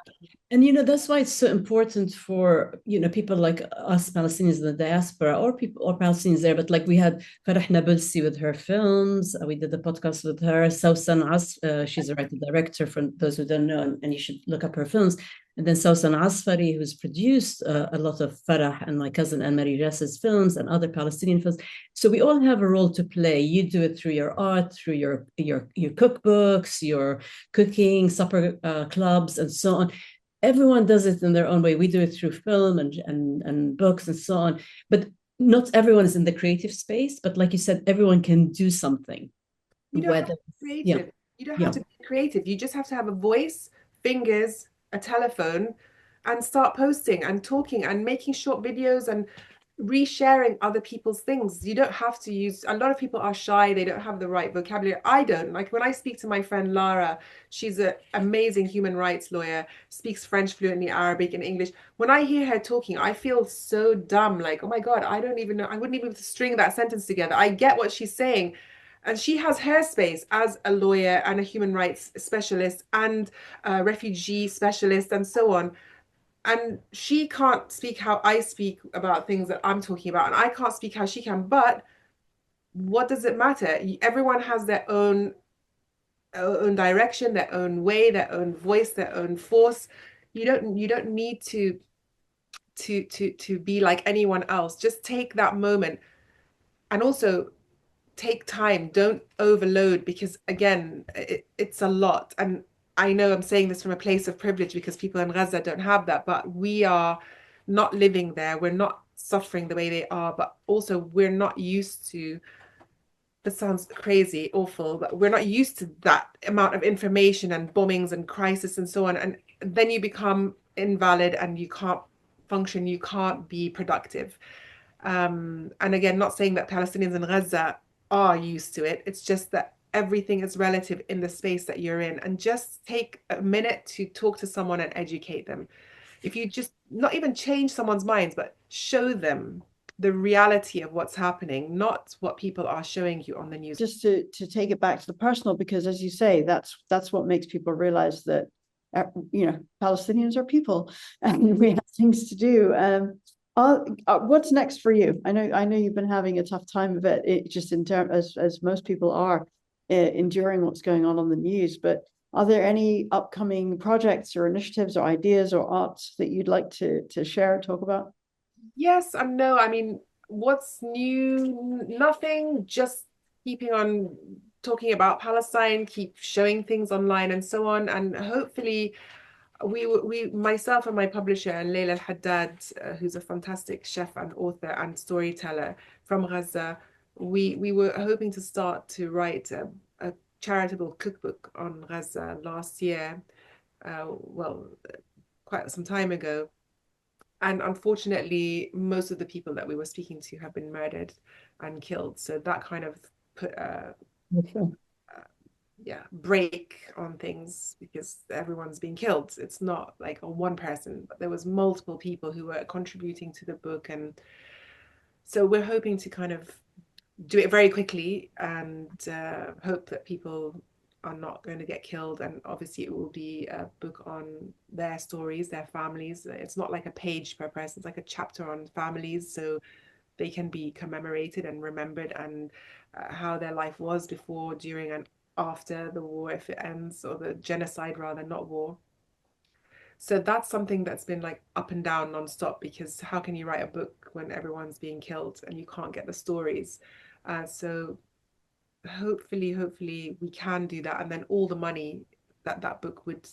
And, that's why it's so important for, people like us Palestinians in the diaspora, or people or Palestinians there. But like we had Farah Nabilsi with her films. We did the podcast with her. Sausan she's a writer director, for those who don't know, and you should look up her films. And then Sausan Asfari, who's produced a lot of Farah and my cousin Anne-Marie Jass's films and other Palestinian films. So we all have a role to play. You do it through your art, through your cookbooks, your cooking, supper clubs, and so on. Everyone does it in their own way. We do it through film and books and so on. But not everyone is in the creative space. But like you said, everyone can do something. You don't have to be creative. You don't have to be creative. You just have to have a voice, fingers, a telephone, and start posting and talking and making short videos and resharing other people's things. You don't have to use, a lot of people are shy, they don't have the right vocabulary. I don't. Like when I speak to my friend Lara, she's an amazing human rights lawyer, speaks French fluently, Arabic and English. When I hear her talking, I feel so dumb, like, oh my God, I don't even know, I wouldn't even be able to string that sentence together. I get what she's saying. And she has her space as a lawyer and a human rights specialist and a refugee specialist and so on. And she can't speak how I speak about things that I'm talking about, and I can't speak how she can. But what does it matter? Everyone has their own direction, their own way, their own voice, their own force. You don't need to be like anyone else. Just take that moment, and also take time. Don't overload, because again, it's a lot. And I know I'm saying this from a place of privilege because people in Gaza don't have that, but we are not living there. We're not suffering the way they are, but also we're not used to, that sounds crazy, awful, but we're not used to that amount of information and bombings and crisis and so on. And then you become invalid and you can't function, you can't be productive. And again, not saying that Palestinians in Gaza are used to it. It's just that everything is relative in the space that you're in. And just take a minute to talk to someone and educate them. If you just not even change someone's minds, but show them the reality of what's happening, not what people are showing you on the news. Just to take it back to the personal, because as you say, that's what makes people realize that Palestinians are people and we have things to do. What's next for you? I know you've been having a tough time of it, just in terms as most people are enduring what's going on the news. But are there any upcoming projects or initiatives or ideas or arts that you'd like to share and talk about? Yes and no. I mean, what's new? Nothing. Just keeping on talking about Palestine, keep showing things online and so on, and hopefully we myself and my publisher and Leila Al-Haddad, who's a fantastic chef and author and storyteller from Gaza, we were hoping to start to write a charitable cookbook on Gaza last year, quite some time ago. And unfortunately, most of the people that we were speaking to have been murdered and killed. So that kind of put break on things, because everyone's being killed. It's not like a one person, but there was multiple people who were contributing to the book. And so we're hoping to kind of do it very quickly and hope that people are not going to get killed. And obviously it will be a book on their stories, their families. It's not like a page per person, it's like a chapter on families, so they can be commemorated and remembered, and how their life was before, during, and after the war, if it ends, or the genocide rather, not war. So that's something that's been like up and down nonstop, because how can you write a book when everyone's being killed and you can't get the stories? So hopefully we can do that, and then all the money that that book would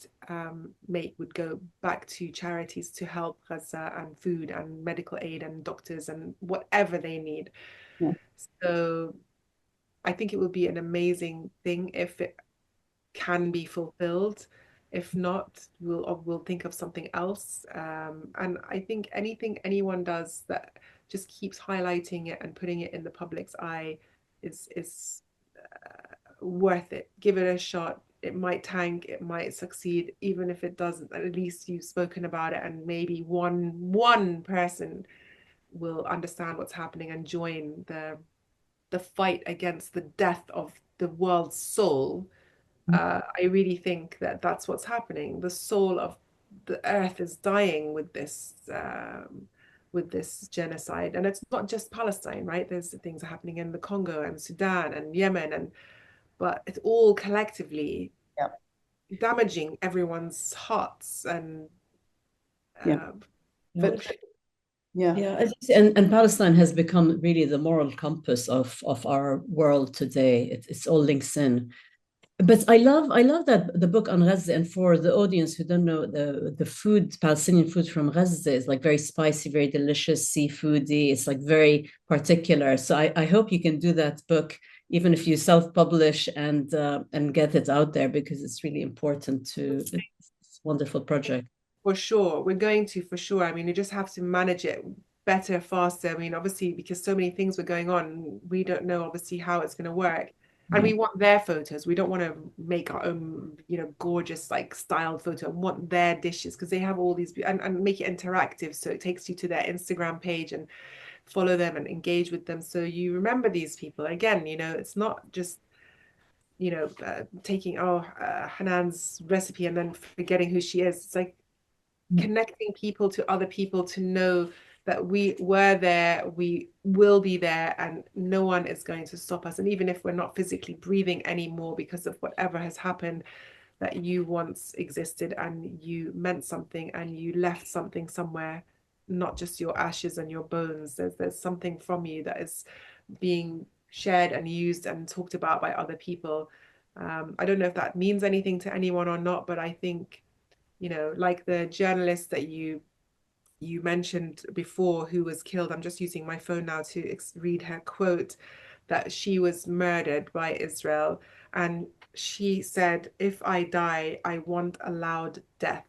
make would go back to charities to help Gaza, and food and medical aid and doctors and whatever they need. Yeah. So I think it would be an amazing thing if it can be fulfilled. If not, we'll think of something else. And I think anything anyone does that just keeps highlighting it and putting it in the public's eye is worth it. Give it a shot. It might tank, it might succeed. Even if it doesn't, at least you've spoken about it, and maybe one person will understand what's happening and join the fight against the death of the world's soul. I really think that that's what's happening. The soul of the earth is dying with this genocide, and it's not just Palestine, right? There's things happening in the Congo and Sudan and Yemen, but it's all collectively damaging everyone's hearts and yeah. And Palestine has become really the moral compass of our world today. It's all links in. But I love that the book on Gaza, and for the audience who don't know, the food, Palestinian food from Gaza, is like very spicy, very delicious, seafoody. It's like very particular. So I hope you can do that book, even if you self-publish and get it out there, because it's really important to. It's a wonderful project. For sure, we're going to, for sure. I mean, you just have to manage it better, faster. I mean, obviously, because so many things were going on, we don't know obviously how it's going to work. And we want their photos. We don't want to make our own, gorgeous, like styled photo. We want their dishes, because they have all these, and make it interactive. So it takes you to their Instagram page and follow them and engage with them. So you remember these people. Again, it's not just, taking, Hanan's recipe and then forgetting who she is. It's like connecting people to other people to know that we were there, we will be there, and no one is going to stop us. And even if we're not physically breathing anymore because of whatever has happened, that you once existed and you meant something and you left something somewhere, not just your ashes and your bones. There's something from you that is being shared and used and talked about by other people. I don't know if that means anything to anyone or not, but I think, like the journalist that you mentioned before who was killed. I'm just using my phone now to read her quote, that she was murdered by Israel. And she said, "If I die, I want a loud death."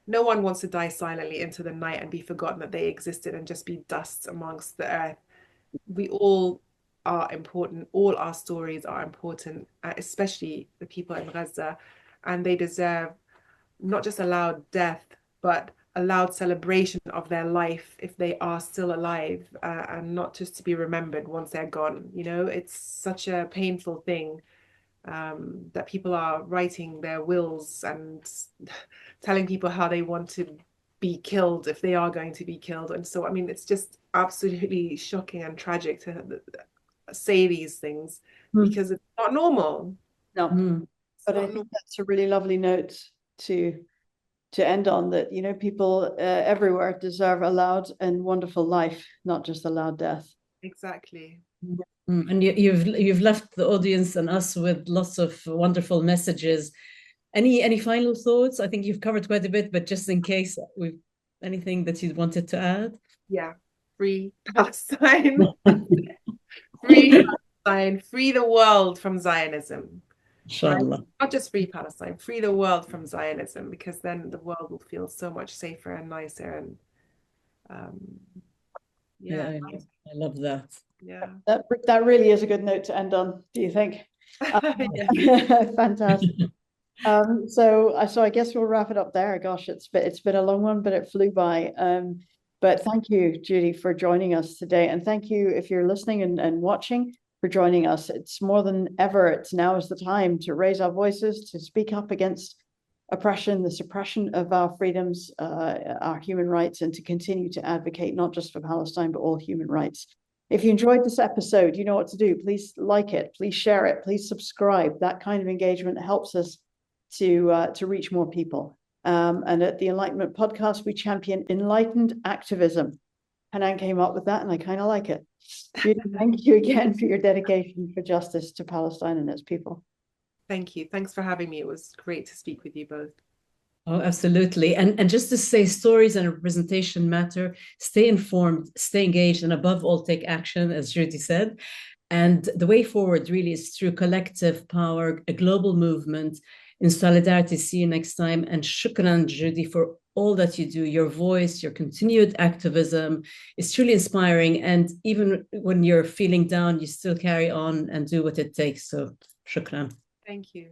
No one wants to die silently into the night and be forgotten that they existed and just be dust amongst the earth. We all are important. All our stories are important, especially the people in Gaza. And they deserve not just a loud death, but a loud celebration of their life if they are still alive, and not just to be remembered once they're gone. It's such a painful thing, that people are writing their wills and telling people how they want to be killed if they are going to be killed. And so, I mean, it's just absolutely shocking and tragic to say these things, because it's not normal. No, but I think that's a really lovely note to end on, that people everywhere deserve a loud and wonderful life, not just a loud death. Exactly. And you've left the audience and us with lots of wonderful messages. Any final thoughts? I think you've covered quite a bit, but just in case, anything that you wanted to add? Yeah, free Palestine. Free Palestine, free the world from Zionism. Inshallah. Right? Not just free Palestine, free the world from Zionism, because then the world will feel so much safer and nicer. And I love that. Yeah, that really is a good note to end on. Do you think? Fantastic. So I guess we'll wrap it up there. Gosh, it's been a long one, but it flew by. But thank you, Joudie, for joining us today, and thank you if you're listening and watching for joining us. It's more than ever. Now is the time to raise our voices, to speak up against oppression, the suppression of our freedoms, our human rights, and to continue to advocate not just for Palestine, but all human rights. If you enjoyed this episode, you know what to do. Please like it, please share it, please subscribe. That kind of engagement helps us to reach more people. And at the Enlightenment Podcast, we champion enlightened activism. Hanan came up with that, and I kind of like it. Joudie, thank you again for your dedication for justice to Palestine and its people. Thank you. Thanks for having me. It was great to speak with you both. Oh, absolutely. And just to say, stories and representation matter. Stay informed, stay engaged, and above all, take action, as Joudie said. And the way forward really is through collective power, a global movement in solidarity. See you next time. And shukran, Joudie, for all that you do. Your voice, your continued activism is truly inspiring. And even when you're feeling down, you still carry on and do what it takes. So shukran. Thank you.